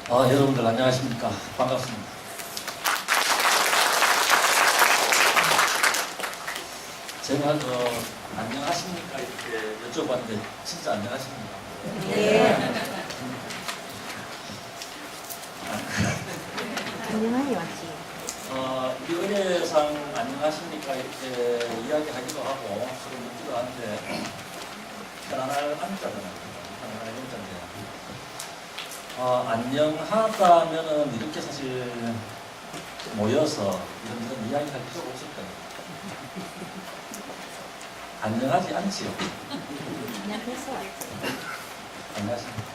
여러분들 안녕하십니까. 반갑습니다. 제가 안녕하십니까 이렇게 여쭤봤는데 진짜 안녕하십니까? 네. 안녕하니 맞지? 우리 의례상 안녕하십니까 이렇게 이야기하기도 하고 서로 묻기도 하는데 편안할 안자잖아요. 편안할 안자인데 안녕하다면은 이렇게 사실 모여서 이런 이야기할 필요가 없을 거예요. 안녕하지 않지요? 안녕했어. 안녕하십니까.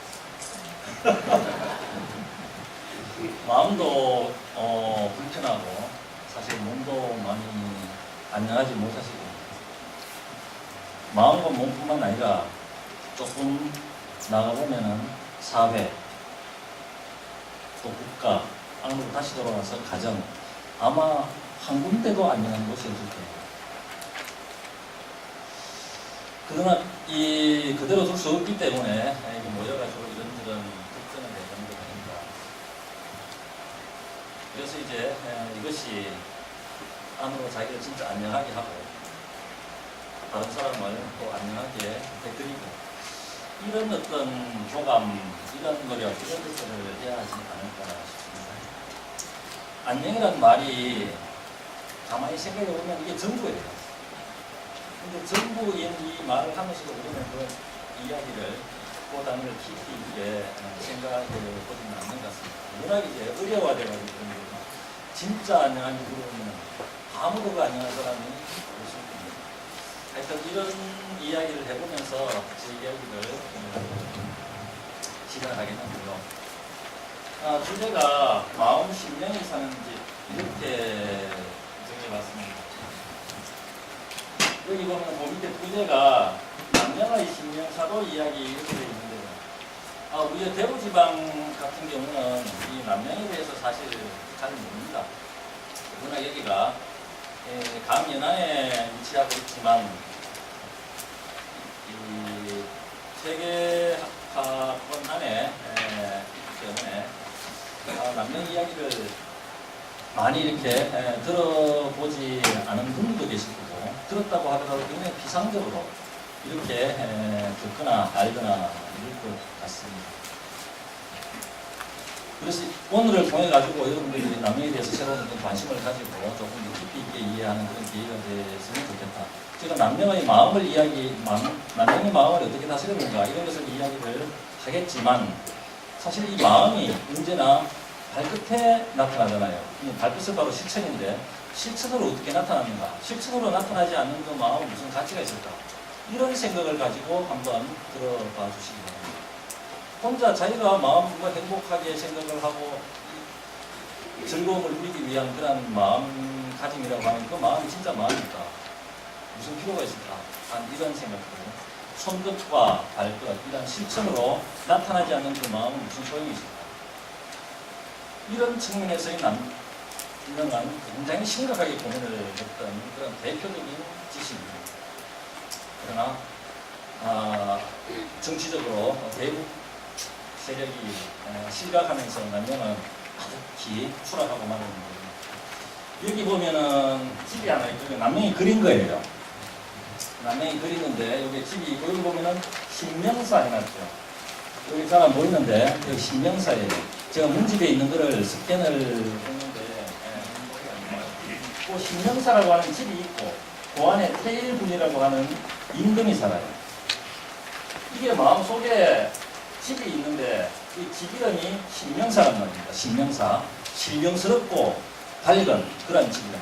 마음도 불편하고 사실 몸도 많이 안녕하지 못하시고 마음과 몸뿐만 아니라 조금 나가보면은 사회 또 국가 안으로 다시 돌아와서 가정 아마 한 군데도 안녕한 곳이 없을 거예요. 그러나 그대로 둘 수 없기 때문에 모여가지고 이런저런 걱정을 해보는 게 아닙니다. 그래서 이제 이것이 안으로 자기를 진짜 안녕하게 하고 다른 사람을 또 안녕하게 해드리고 이런 어떤 교감, 이런 노력, 이런 것들을 해야 하지 않을까 싶습니다. 안녕이란 말이 가만히 생각해 보면 이게 전부예요. 근데 전부인 이 말을 하면서도 우리는 그 이야기를, 그 단어를 깊이 있게 생각해 보지는 않는 것 같습니다. 워낙 이제 어려워져가지고 그런 거죠. 진짜 안녕하게 물어보면 아무도 안녕한 사람이 없을 겁니다. 하여튼 이런 이야기를 해보면서 제 이야기를 시작하겠는데요. 주제가 마음 신명이 사는 집 이렇게 정해봤습니다. 여기 보면 그 밑에 부제가 남명의 신명사도 이야기 이렇게 되어 있는데요. 우리 대구지방 같은 경우는 이 남명에 대해서 사실 잘 모릅니다. 그러나 여기가 감연안에 위치하고 있지만 이 세계학권 안에 있기 때문에 남명 이야기를 많이 이렇게 들어보지 않은 분들도 계실 거고 들었다고 하더라도 굉장히 피상적으로 이렇게 듣거나 알거나 이럴 것 같습니다. 그래서 오늘을 통해 가지고 여러분들이 남명에 대해서 새로운 관심을 가지고 조금 깊이 있게 이해하는 그런 기회가 됐으면 좋겠다. 제가 남명의 마음을 남명의 마음을 어떻게 다스리는가 이런 것을 이야기를 하겠지만 사실 이 마음이 언제나 발끝에 나타나잖아요. 발끝은 바로 실천인데 실천으로 어떻게 나타나는가? 실천으로 나타나지 않는 그 마음은 무슨 가치가 있을까? 이런 생각을 가지고 한번 들어봐 주시기 바랍니다. 혼자 자기가 마음과 행복하게 생각을 하고 즐거움을 누리기 위한 그런 마음가짐이라고 하면 그 마음이 진짜 마음일까? 무슨 필요가 있을까? 이런 생각으로 손끝과 발끝 이런 실천으로 나타나지 않는 그 마음은 무슨 소용이 있을까? 이런 측면에서의 남명은 굉장히 심각하게 고민을 했던 그런 대표적인 지식입니다. 그러나 정치적으로 대북 세력이 실각하면서 남명은 아득히 추락하고 말았는데 여기 보면은 집이 하나 있거든요. 남명이 그린 거예요. 남명이 그리는데 여기 집이 있고 여기 보면은 신명사 해놨죠. 여기 사람 보이는데 여기 신명사예요. 제가 문집에 있는 거를 스캔을 했는데 그 신명사라고 하는 집이 있고 그 안에 태일군이라고 하는 임금이 살아요. 이게 마음속에 집이 있는데 이 집 이름이 신명사란 말입니다. 신명사. 신명스럽고 밝은 그런 집이다.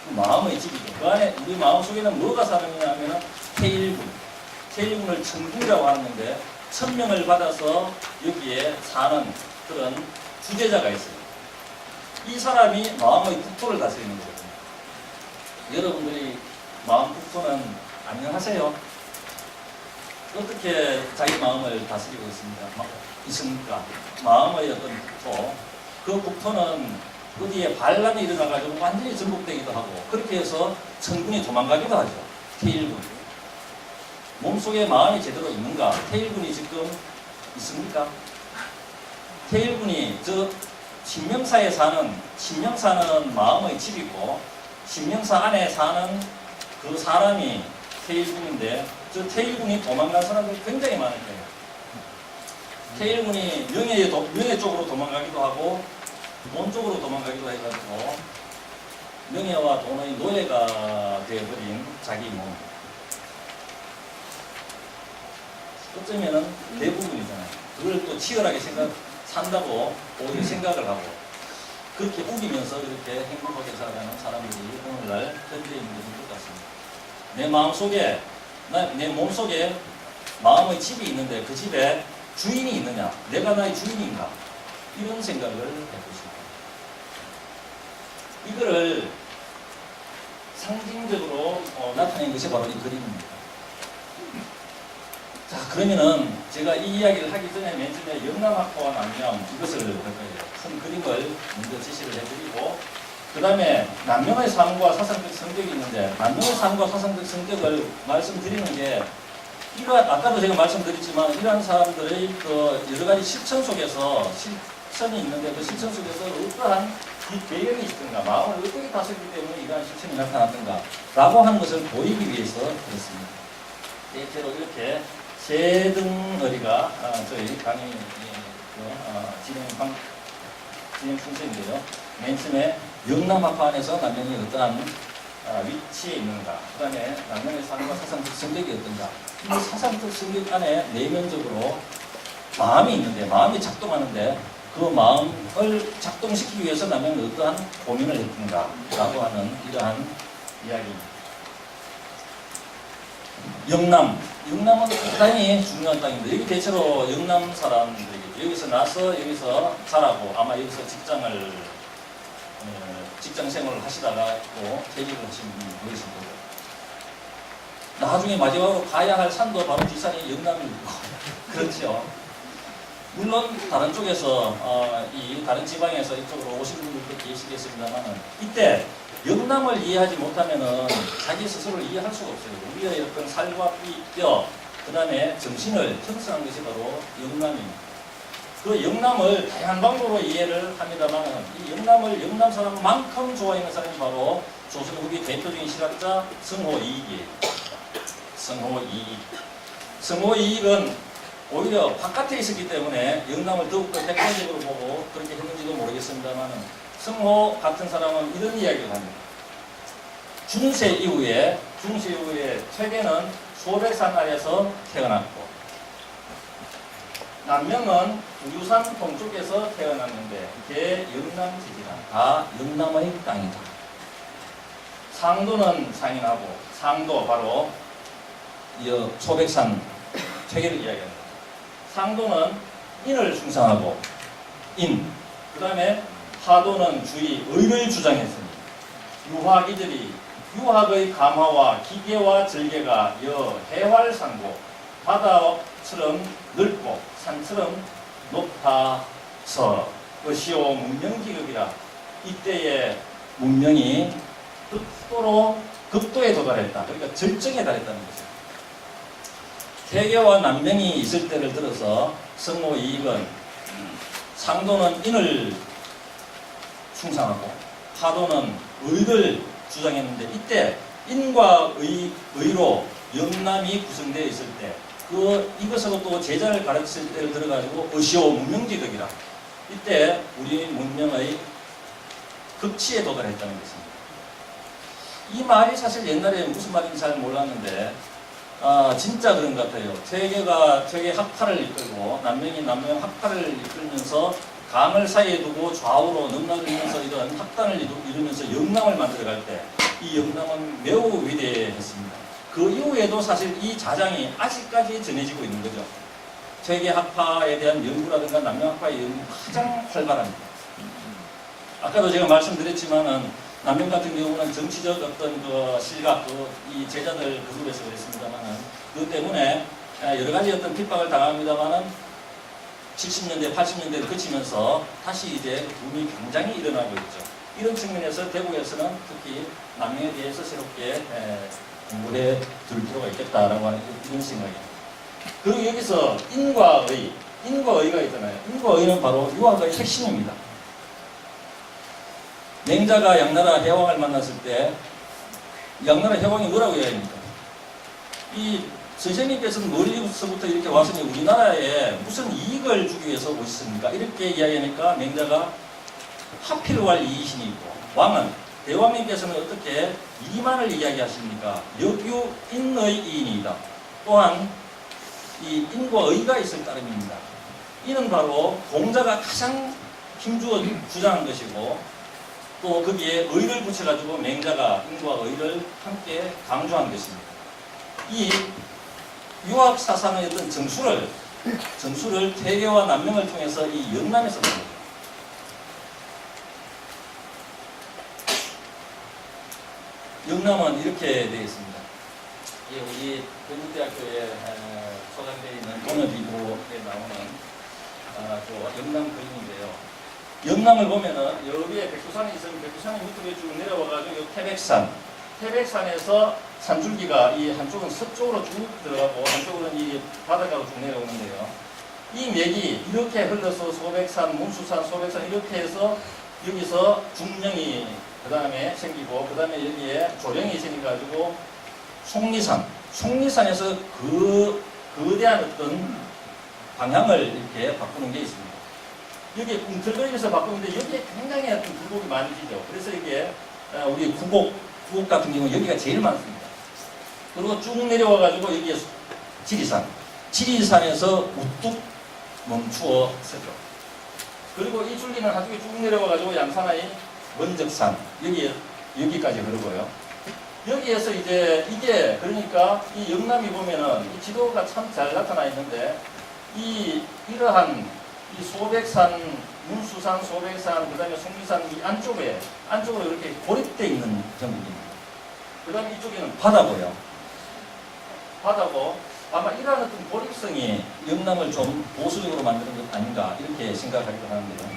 그 마음의 집이죠. 그 안에 우리 마음속에는 뭐가 사느냐 하면 태일군. 태일군을 천군이라고 하는데 천명을 받아서 여기에 사는 그런 주제자가 있어요. 이 사람이 마음의 국토를 다스리는 거거든요. 여러분들이 마음 국토는 안녕하세요. 어떻게 자기 마음을 다스리고 있습니까? 마음의 어떤 국토, 그 국토는 어디에 반란이 일어나가지고 완전히 전복되기도 하고 그렇게 해서 천군이 도망가기도 하죠. 태일군. 몸속에 마음이 제대로 있는가? 태일군이 지금 있습니까? 태일군이 저 신명사에 사는, 신명사는 마음의 집이고 신명사 안에 사는 그 사람이 태일군인데, 저 태일군이 도망간 사람들이 굉장히 많을 거예요. 태일군이 명예 쪽으로 도망가기도 하고 돈 쪽으로 도망가기도 해가지고 명예와 돈의 노예가 되어버린 자기 몸. 어쩌면은 대부분이잖아요. 그걸 또 치열하게 산다고 오히려 생각을 하고 그렇게 우기면서 그렇게 행복하게 살아가는 사람들이 오늘날 현재에 있는 것 같습니다. 내 마음속에, 내 몸속에 마음의 집이 있는데 그 집에 주인이 있느냐? 내가 나의 주인인가? 이런 생각을 해보십니다. 이거를 상징적으로 나타낸 것이 바로 이 그림입니다. 자, 그러면은 제가 이 이야기를 하기 전에 맨 처음에 영남학파와 남명 이것을 할 거예요. 큰 그림을 먼저 제시를 해드리고 그 다음에 남명의 삶과 사상적 성격이 있는데 남명의 삶과 사상적 성격을 말씀드리는 게 아까도 제가 말씀드렸지만 이러한 사람들의 그 여러 가지 실천 속에서 실천이 있는데 그 실천 속에서 어떠한 이 배경이 있든가 마음을 어떻게 다스리기 때문에 이러한 실천이 나타났던가 라고 하는 것을 보이기 위해서 그렇습니다. 대체로 이렇게 세 덩어리가 저희 강의 진행 순서인데요. 맨 처음에 영남학파 안에서 남명이 어떠한 위치에 있는가, 그 다음에 남명의 삶과 사상적 성격이 어떤가, 이 사상적 성격 안에 내면적으로 마음이 있는데, 마음이 작동하는데 그 마음을 작동시키기 위해서 남명은 어떠한 고민을 했던가 라고 하는 이러한 이야기입니다. 영남은 상당히 중요한 땅입니다. 여기 대체로 영남 사람들이겠죠. 여기서 나서 여기서 자라고 아마 여기서 직장 생활을 하시다가 또 퇴직을 하신 분이 보이실 거고, 나중에 마지막으로 가야 할 산도 바로 뒷산이 영남이고 그렇죠. 물론 다른 쪽에서 이 다른 지방에서 이쪽으로 오신 분들도 계시겠습니다만은 이때 영남을 이해하지 못하면은 자기 스스로를 이해할 수가 없어요. 우리의 어떤 살과 뼈, 그 다음에 정신을 형성한 것이 바로 영남입니다. 그 영남을 다양한 방법으로 이해를 합니다만 이 영남을 영남 사람만큼 좋아하는 사람이 바로 조선 후기 대표적인 실학자 성호이익이에요. 성호이익은 오히려 바깥에 있었기 때문에 영남을 더욱더 객관적으로 보고 그렇게 했는지도 모르겠습니다만 성호 같은 사람은 이런 이야기를 합니다. 중세 이후에 퇴계는 소백산 아래에서 태어났고 남명은 우유산 동쪽에서 태어났는데 이게 영남지지라 다 영남의 땅이다. 상도는 상인하고 상도 바로 이 소백산 퇴계를 이야기합니다. 상도는 인을 숭상하고 그 다음에 하도는 의를 주장했으니 유학이들이 유학의 감화와 기계와 절개가 해활상고 바다처럼 넓고 산처럼 높아서 것이요 문명기급이라 이때의 문명이 극도에 도달했다. 그러니까 절정에 달했다는 거죠. 태계와 남명이 있을 때를 들어서 성호이익은 상도는 인을 숭상하고 하도는 의를 주장했는데 이때 인과 의로 영남이 구성되어 있을 때 이것으로 또 제자를 가르칠 때를 들어가지고 어시오 문명지덕이라 이때 우리 문명의 극치에 도달했다는 것입니다. 이 말이 사실 옛날에 무슨 말인지 잘 몰랐는데 진짜 그런 것 같아요. 퇴계 학파를 이끌고 남명이 남명 학파를 이끌면서 강을 사이에 두고 좌우로 넘나들면서 이런 학단을 이루면서 영남을 만들어갈 때 이 영남은 매우 위대했습니다. 그 이후에도 사실 이 자장이 아직까지 전해지고 있는 거죠. 퇴계 학파에 대한 연구라든가 남명 학파의 연구 가장 활발합니다. 아까도 제가 말씀드렸지만은 남명 같은 경우는 정치적 어떤 그 실각, 이 제자들 그룹에서 그랬습니다만은 그 때문에 여러 가지 어떤 핍박을 당합니다만은 70년대, 80년대를 거치면서 다시 이제 붐이 굉장히 일어나고 있죠. 이런 측면에서 대구에서는 특히 남명에 대해서 새롭게 공부해 둘 필요가 있겠다라고 하는 이런 생각입니다. 그리고 여기서 인과 인과 의가 있잖아요. 인과 의는 바로 유학의 핵심입니다. 맹자가 양나라 해왕을 만났을 때 양나라 해왕이 뭐라고 이야기합니까? 이 선생님께서는 머리서부터 이렇게 왔으니 우리나라에 무슨 이익을 주기 위해서 오셨습니까? 이렇게 이야기하니까 맹자가 하필 왈 이이신이 있고 왕은 대왕님께서는 어떻게 이만을 이야기하십니까? 역유 인의 이인이다. 또한 이 인과 의가 있을 따름입니다. 이는 바로 공자가 가장 힘주어 주장한 것이고 또 거기에 의를 붙여가지고 맹자가 인과 의를 함께 강조한 것입니다. 이 유학 사상의 어떤 정수를 퇴계와 난명을 통해서 이 영남에서 봅니다. 영남은 이렇게 되어 있습니다. 이 우리 경북대학교에 소장되어 있는 동어지도에 나오는 영남 그림인데요. 영남을 보면은 여기에 백두산이 있으면 백두산이 밑으로 쭉 내려와가지고 이 태백산에서 산줄기가 이 한쪽은 서쪽으로 쭉 들어가고 한쪽으로는 이 바닷가로 쭉 내려오는데요. 이 맥이 이렇게 흘러서 소백산, 문수산, 소백산 이렇게 해서 여기서 중령이 그 다음에 생기고 그 다음에 여기에 조령이 생겨가지고 속리산에서 거대한 어떤 방향을 이렇게 바꾸는 게 있습니다. 여기에 꿈틀거리면서 바꾸는데 여기에 굉장히 어떤 굴곡이 많이 지죠. 그래서 이게 우리 구곡 같은 경우는 여기가 제일 많습니다. 그리고 쭉 내려와가지고 여기에 지리산에서 우뚝 멈추어 서죠. 그리고 이 줄기는 한쪽에 쭉 내려와가지고 양산의 원적산 여기까지 흐르고요. 여기에서 이제 이게 그러니까 이 영남이 보면은 이 지도가 참 잘 나타나 있는데 이러한 이 소백산, 문수산, 소백산, 그 다음에 속리산 이 안쪽으로 이렇게 고립되어 있는 전국입니다. 그 다음에 이쪽에는 바다고요. 바다고 아마 이러한 어떤 고립성이 영남을 좀 보수적으로 만드는 것 아닌가 이렇게 생각하기도 하는데요.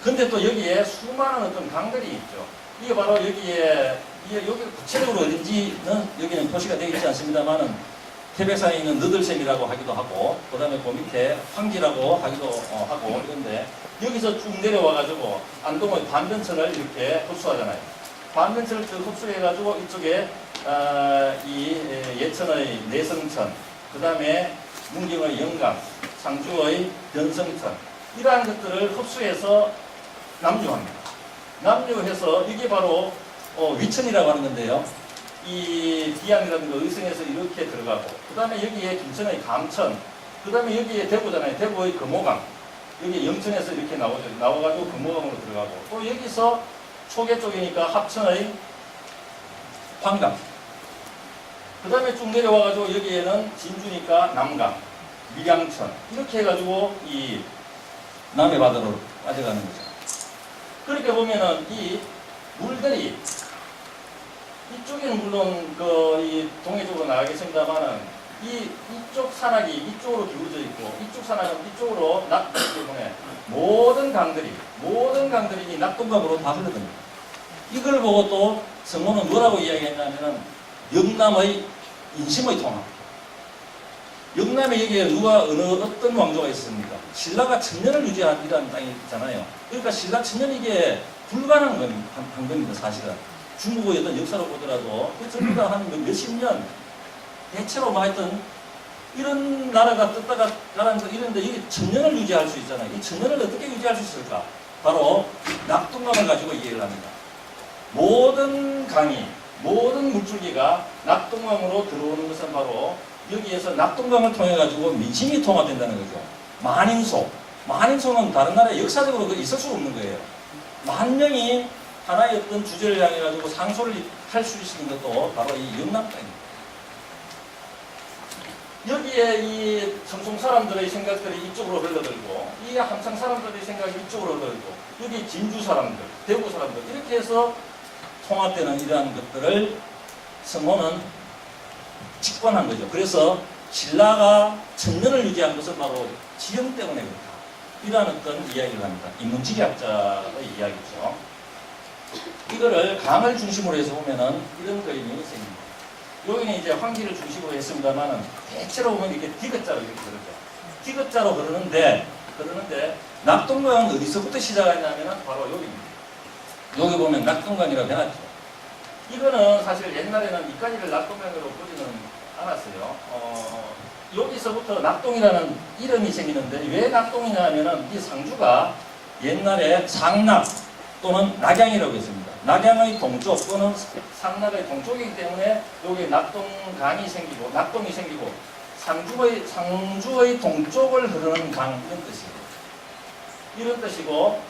근데 또 여기에 수많은 어떤 강들이 있죠. 이게 바로 여기에 여기 구체적으로 어딘지는 여기는 표시가 되어 있지 않습니다만은 태백산에 있는 너들샘이라고 하기도 하고 그 다음에 그 밑에 황지라고 하기도 하고 이런데 여기서 쭉 내려와가지고 안동의 반변천을 이렇게 흡수하잖아요. 반변천을 쭉 흡수해가지고 이쪽에 이 예천의 내성천 그 다음에 문경의 영감, 상주의 변성천 이러한 것들을 흡수해서 남유합니다. 남유해서 이게 바로 위천이라고 하는 건데요. 이 비양이라든가 의성에서 이렇게 들어가고 그 다음에 여기에 김천의 감천 그 다음에 여기에 대구잖아요. 대구의 금호강 여기 영천에서 이렇게 나와가지고 금호강으로 들어가고 또 여기서 초계 쪽이니까 합천의 황강 그 다음에 쭉 내려와가지고 여기에는 진주니까 남강 밀양천 이렇게 해가지고 이 남해 바다로 빠져가는 거죠. 그렇게 보면은 이 물들이 이쪽에는 물론 이 동해 쪽으로 나가겠습니다만은 이쪽 산악이 이쪽으로 기울어져 있고 이쪽 산악은 이쪽으로 낙기 때문에 모든 강들이 이 낙동강으로 다 흘러듭니다. 이걸 보고 또 성모는 뭐라고 이야기했냐면은 영남의 인심의 통합. 영남에 여기에 어떤 왕조가 있습니까? 신라가 천년을 유지한 이라는 땅이 있잖아요. 그러니까 신라 천년이 이게 불가능한 겁니다, 사실은. 중국의 어떤 역사로 보더라도 그 전부가 한 몇십 년 대체로 하여튼 이런 나라가 떴다가 가라앉고 이런데 이게 천년을 유지할 수 있잖아요. 이 천년을 어떻게 유지할 수 있을까? 바로 낙동강을 가지고 이해를 합니다. 모든 강이 모든 물줄기가 낙동강으로 들어오는 것은 바로 여기에서 낙동강을 통해 가지고 민심이 통합된다는 거죠. 만인소는 다른 나라에 역사적으로 있을 수 없는 거예요. 만 명이 하나의 어떤 주제를 향해 가지고 상소를 할 수 있는 것도 바로 이 영남 땅입니다. 여기에 이 청송 사람들의 생각들이 이쪽으로 흘러들고 이 함창 사람들의 생각이 이쪽으로 흘러들고 여기 진주 사람들, 대구 사람들 이렇게 해서 통합되는 이러한 것들을 성모는 직관한 거죠. 그래서 신라가 천년을 유지한 것은 바로 지형 때문에 그렇다. 이러한 어떤 이야기를 합니다. 인문지리학자의 이야기죠. 이거를 강을 중심으로 해서 보면은 이런 그림이 생깁니다. 여기는 이제 환기를 중심으로 했습니다만은 대체로 보면 이렇게 디귿자로 이렇게 흐르죠. 디귿자로 흐르는데 낙동강은 어디서부터 시작하냐면은 바로 여기입니다. 여기 보면 낙동강이라고 해놨죠. 이거는 사실 옛날에는 이까지를 낙동강으로 보지는 않았어요. 여기서부터 낙동이라는 이름이 생기는데 왜 낙동이냐 하면은 이 상주가 옛날에 상낙 또는 낙양이라고 했습니다. 낙양의 동쪽 또는 상낙의 동쪽이기 때문에 여기 낙동강이 생기고 낙동이 생기고 상주의 동쪽을 흐르는 강 이런 뜻이에요. 이런 뜻이고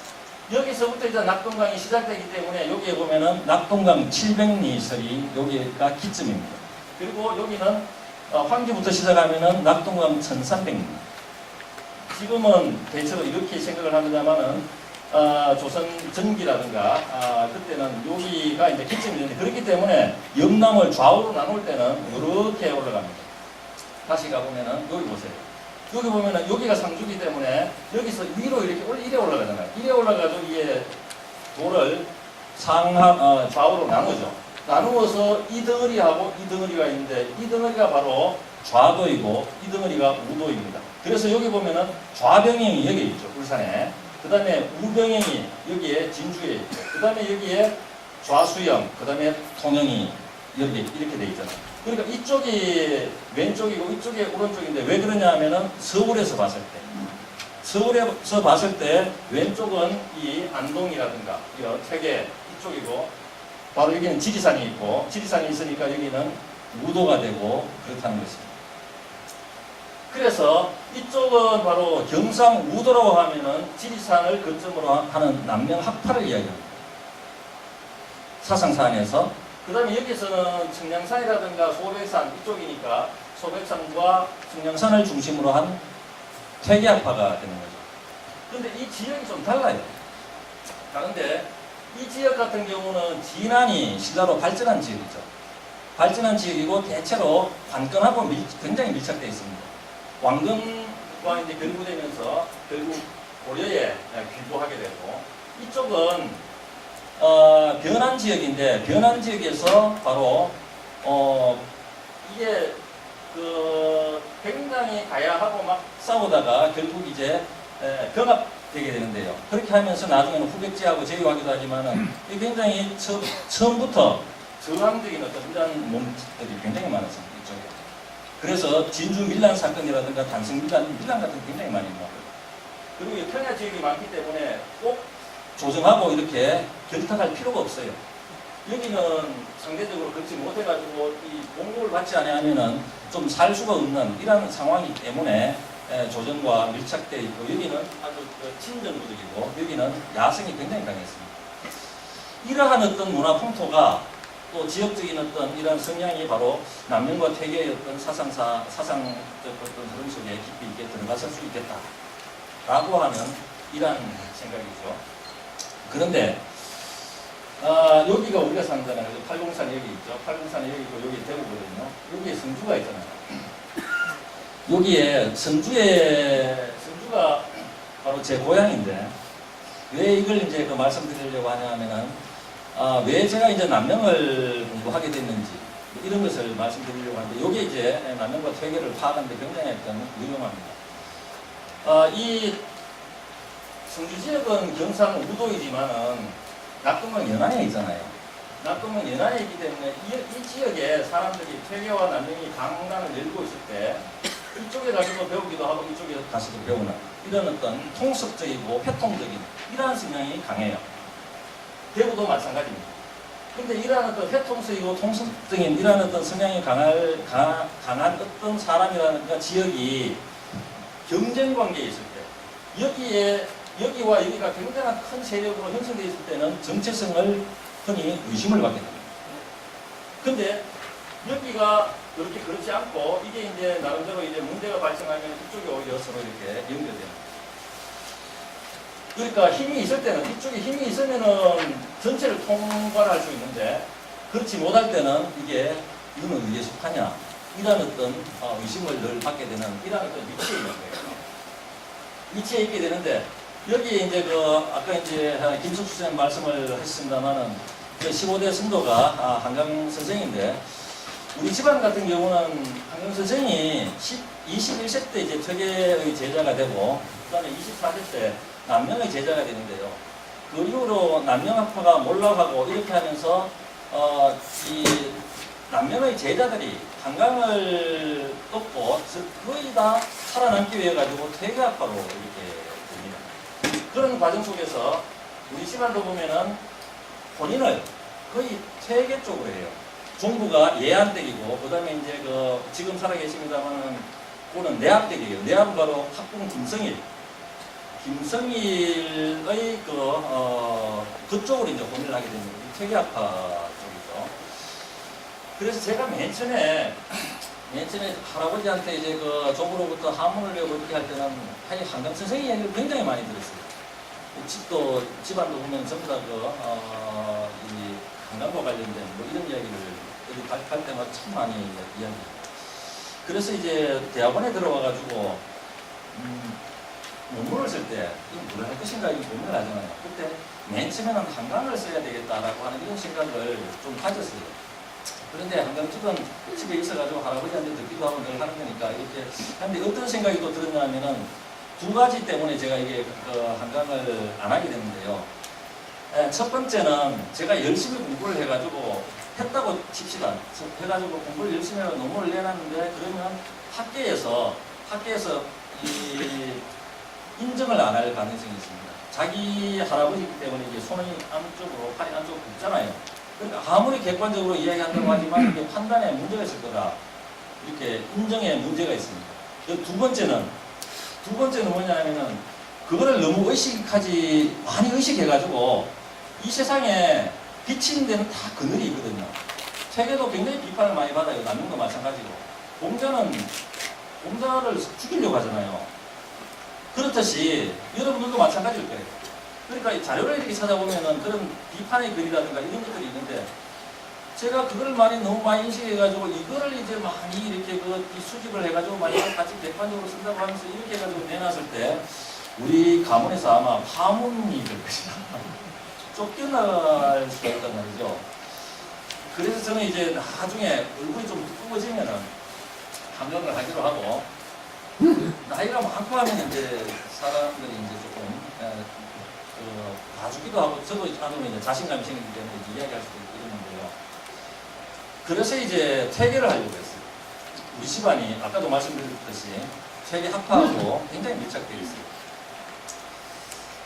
여기서부터 이제 낙동강이 시작되기 때문에 여기에 보면은 낙동강 700리설이 여기가 기점입니다. 그리고 여기는 환기부터 시작하면은 낙동강 1300리. 지금은 대체로 이렇게 생각을 합니다만은 조선 전기라든가 그때는 여기가 이제 기점이 되는데 그렇기 때문에 영남을 좌우로 나눌 때는 이렇게 올라갑니다. 다시 가보면은 여기 보세요. 여기 보면은 여기가 상주기 때문에 여기서 위로 이래 올라가잖아요. 이래 올라가도 이게 돌을 좌우로 나누죠. 나누어서 이 덩어리하고 이 덩어리가 있는데 이 덩어리가 바로 좌도이고 이 덩어리가 우도입니다. 그래서 여기 보면은 좌병행이 여기 있죠. 울산에. 그 다음에 우병행이 여기에 진주에 있죠. 그 다음에 여기에 좌수영, 그 다음에 통영이 여기 이렇게 돼 있잖아요. 그러니까 이쪽이 왼쪽이고 이쪽이 오른쪽인데 왜 그러냐 하면은 서울에서 봤을 때 왼쪽은 이 안동이라든가 이런 세계 이쪽이고 바로 여기는 지리산이 있고 지리산이 있으니까 여기는 우도가 되고 그렇다는 것입니다. 그래서 이쪽은 바로 경상우도라고 하면은 지리산을 거점으로 하는 남명 학파를 이야기합니다. 사상사안에서. 그 다음에 여기서는 청량산이라든가 소백산 이쪽이니까 소백산과 청량산을 중심으로 한 퇴계학파가 되는 거죠. 그런데 이 지역이 좀 달라요. 다른데 이 지역 같은 경우는 진안이 신라로 발전한 지역이죠. 발전한 지역이고 대체로 관건하고 굉장히 밀착되어 있습니다. 왕건과 이제 결부되면서 결국 고려에 귀부하게 되고 이쪽은 변한 지역인데 변한 지역에서 바로 이게 굉장히 가야하고 막 싸우다가 결국 이제 병합되게 되는데요. 그렇게 하면서 나중에는 후백제하고 제휴하기도 하지만은 굉장히 처음부터 저항적인 어떤 이런 몸들이 굉장히 많았습니다. 이쪽에. 그래서 진주 밀란 사건이라든가 단성 밀란 같은 게 굉장히 많이 나왔거든요. 그리고 평야 지역이 많기 때문에 꼭 조정하고 이렇게 결탁할 필요가 없어요. 여기는 상대적으로 그렇지 못해가지고 이 공급을 받지 않으면은 좀 살 수가 없는 이런 상황이기 때문에 조정과 밀착되어 있고 여기는 아주 친정부적이고 여기는 야성이 굉장히 강했습니다. 이러한 어떤 문화 풍토가 또 지역적인 어떤 이런 성향이 바로 남명과 퇴계의 어떤 사상적 어떤 흐름 속에 깊이 있게 들어갔을 수 있겠다라고 하는 이러한 생각이죠. 그런데 여기가 우리가 사는 데는 팔공산이 여기 있죠. 팔공산이 여기 있고 여기 대구거든요. 여기에 성주가 있잖아요. 여기에 성주가 바로 제 고향인데 왜 이걸 이제 말씀드리려고 하냐면은 왜 제가 이제 남명을 공부하게 됐는지 이런 것을 말씀드리려고 하는데 여기 이제 남명과 퇴계를 파악하는데 굉장히 유용합니다. 이 성주 지역은 경상우도이지만은 낙동강 연안에 있잖아요. 낙동강 연안에 있기 때문에 이 지역에 사람들이 퇴계와 남명이 강단을 열고 있을 때 이쪽에 가서도 배우기도 하고 이쪽에 가서도 배우는 이런 어떤 통섭적이고 회통적인 이러한 성향이 강해요. 대구도 마찬가지입니다. 근데 이러한 어떤 회통적이고 통섭적인 이러한 어떤 성향이 강한 어떤 사람이라든가 지역이 경쟁 관계에 있을 때 여기와 여기가 굉장히 큰 세력으로 형성되어 있을 때는 정체성을 흔히 의심을 받게 됩니다. 근데 여기가 이렇게 그렇지 않고 이게 이제 나름대로 이제 문제가 발생하면 이쪽이 오히려 서로 이렇게 연결됩니다. 그러니까 힘이 있을 때는 이쪽에 힘이 있으면은 전체를 통괄할 수 있는데 그렇지 못할 때는 이게 이거는 어디에 속하냐 이런 어떤 의심을 늘 받게 되는 이런 어떤 위치에 있는 거예요. 위치에 있게 되는데 여기 이제 아까 이제 김석수 선생님 말씀을 했습니다만은 15대 성도가 한강 선생인데 우리 집안 같은 경우는 한경 선생이 21세 때 이제 퇴계의 제자가 되고, 그 다음에 24세 때 남명의 제자가 되는데요. 그 이후로 남명학파가 몰락하고 이렇게 하면서, 이 남명의 제자들이 한강을 떴고, 거의 다 살아남기 위해 가지고 퇴계학파로 이렇게 됩니다. 그런 과정 속에서 우리 집안도 보면은 혼인을 거의 퇴계 쪽으로 해요. 종부가 예한댁이고, 그 다음에 이제 지금 살아계십니다만은, 그는 내합댁이에요. 내합은 바로 학궁 김성일. 김성일의 그쪽으로 이제 혼인을 하게 됩니다. 퇴계학파 쪽이죠. 그래서 제가 맨 처음에 할아버지한테 이제 조부로부터 하문을 배우고 이렇게 할 때는 한강 선생님 이야기를 굉장히 많이 들었어요. 집도, 집안도 보면 전부 다 이 한강과 관련된 뭐 이런 이야기를 어디 갈 때마다 참 많이 이야기해요. 그래서 이제 대학원에 들어와가지고, 논문을 쓸 때, 이거 뭘 할 것인가, 이거 고민을 하잖아요. 그때 맨 처음에는 한강을 써야 되겠다라고 하는 이런 생각을 좀 가졌어요. 그런데 한강집은 집에 있어가지고 할아버지한테 듣기도 하고 늘 하는 거니까 이렇게 하는데 어떤 생각이 또 들었냐면은 두 가지 때문에 제가 이게 한강을 안 하게 됐는데요. 첫 번째는 제가 열심히 공부를 해가지고 했다고 칩시다. 해가지고 공부를 열심히 해서 논문을 내놨는데 그러면 학계에서 이 인정을 안 할 가능성이 있습니다. 자기 할아버지이기 때문에 이게 손이 안쪽으로, 팔이 안쪽으로 굽잖아요. 그러니까 아무리 객관적으로 이야기한다고 하지만 이게 판단에 문제가 있을 거다. 이렇게 인정에 문제가 있습니다. 두 번째는 뭐냐면은 그거를 너무 많이 의식해가지고 이 세상에 비치는 데는 다 그늘이 있거든요. 세계도 굉장히 비판을 많이 받아요. 남용도 마찬가지고. 공자를 죽이려고 하잖아요. 그렇듯이 여러분들도 마찬가지일 거예요. 그러니까 이 자료를 이렇게 찾아보면은 그런 비판의 글이라든가 이런 것들이 있는데 제가 그걸 너무 많이 인식해가지고 이거를 이제 많이 이렇게 수집을 해가지고 많이 같이 객관적으로 쓴다고 하면서 이렇게 해가지고 내놨을 때 우리 가문에서 아마 파문이 될 것이다. 쫓겨날 수가 있단 말이죠. 그래서 저는 이제 나중에 얼굴이 좀 두꺼워지면은 한강을 하기로 하고 나이가 많고 하면 이제 사람들이 이제 조금 봐주기도 하고 저도 나중에 이제 자신감이 생기기 때문에 이제 이야기할 수도 있고 이러는데요. 그래서 이제 퇴계를 하려고 했어요. 우리 집안이 아까도 말씀드렸듯이 퇴계 학파하고 굉장히 밀착되어 있어요.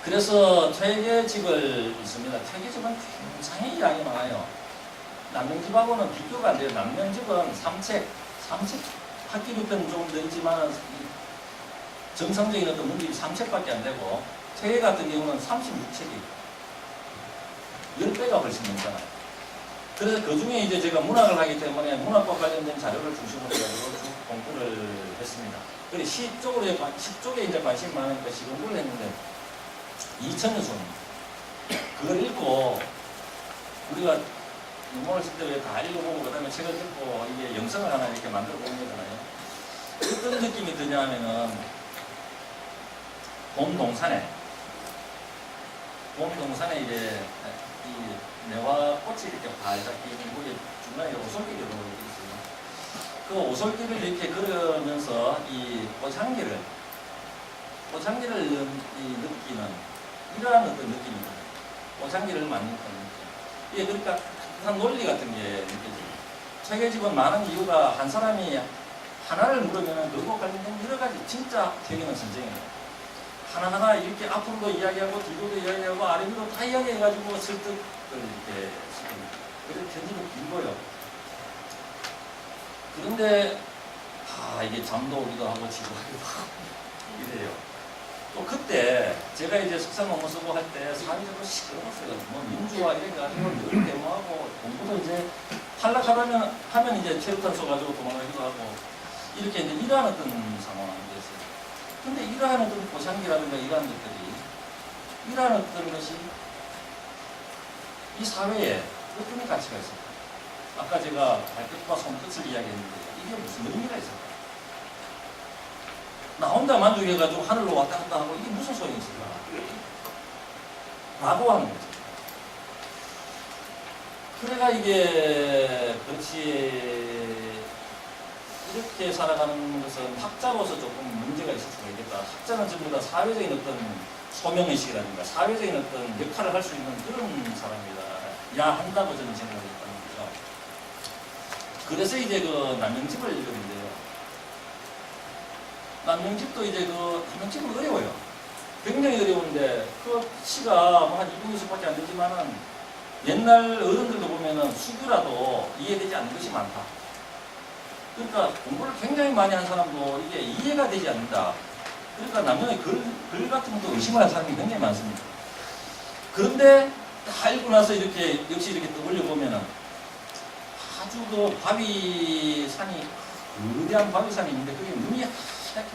그래서 퇴계집을 있습니다. 퇴계집은 굉장히 양이 많아요. 남명집하고는 비교가 안 돼요. 남명집은 3책 학기 부편은 조금 더 있지만 정상적인 어떤 문집이 3책밖에 안 되고 퇴계 같은 경우는 36책이 10배가 훨씬 넘잖아요. 그래서 그 중에 이제 제가 문학을 하기 때문에 문학과 관련된 자료를 중심으로 해가지고 쭉 공부를 했습니다. 그리고 시 쪽에 이제 관심이 많으니까 시 공부를 했는데 2000여 손입니다. 그걸 읽고 우리가 논문을 쓸 때 왜 다 읽어보고 그 다음에 책을 읽고 이게 영상을 하나 이렇게 만들어 보는 거잖아요. 어떤 느낌이 드냐 하면은 봄동산에 이제 이 매화 꽃이 이렇게 활짝 피는 거기 중간에 오솔길이 있어요. 그 오솔길을 이렇게 걸으면서 이 꽃향기를 느끼는 이러한 어떤 느낌입니다. 꽃향기를 맡는 그런 느낌. 이게 그러니까 한 논리 같은 게 느껴져요. 퇴계집은 많은 이유가 한 사람이 하나를 물으면 그거 관련된 여러 가지 진짜 퇴계는 선생이에요. 하나하나 이렇게 앞으로도 이야기하고 뒤로도 이야기하고 아래로도 다 이야기해가지고 설득을 이렇게 시킵니다. 그래서 편집은 길고요. 그런데 이게 잠도 오기도 하고 지루하기도 하고 이래요. 또 그때 제가 이제 석사 논문 쓰고 할 때 사회적으로 시끄러웠어요. 뭐 민주화 이래가지고 늘 데모하고 공부도 이제 탈락하면 이제 체육탄소 가지고 도망가기도 하고 이렇게 이제 이러한 어떤 상황이었어요. 근데 이러한 어떤 고상기라든가 이러한 것이 이 사회에 어떤 가치가 있을까? 아까 제가 발끝과 손끝을 이야기했는데 이게 무슨 의미가 있을까? 나 혼자 만족해가지고 하늘로 왔다 갔다 하고 이게 무슨 소용이 있을까? 라고 하는 거죠. 그래가 이게 그렇지 이렇게 살아가는 것은 학자로서 조금 문제가 있을 수가 있겠다. 학자는 전부 다 사회적인 어떤 소명의식이라든가 사회적인 어떤 역할을 할 수 있는 그런 사람이다. 야 한다고 저는 생각을 했다는 거죠. 그래서 이제 그 남명집을 읽었는데요. 남명집도 이제 그 남명집은 어려워요. 굉장히 어려운데 그 시가 뭐한 200년씩밖에 안 되지만은 옛날 어른들도 보면은 수규라도 이해되지 않는 것이 많다. 그러니까 공부를 굉장히 많이 한 사람도 이게 이해가 되지 않는다. 그러니까 남녀의 글 같은 것도 의심을 한 사람이 굉장히 많습니다. 그런데 다 읽고 나서 이렇게 역시 이렇게 떠올려 보면은 아주 그 바위산이 거대한 바위산이 있는데 그게 눈이 하얗게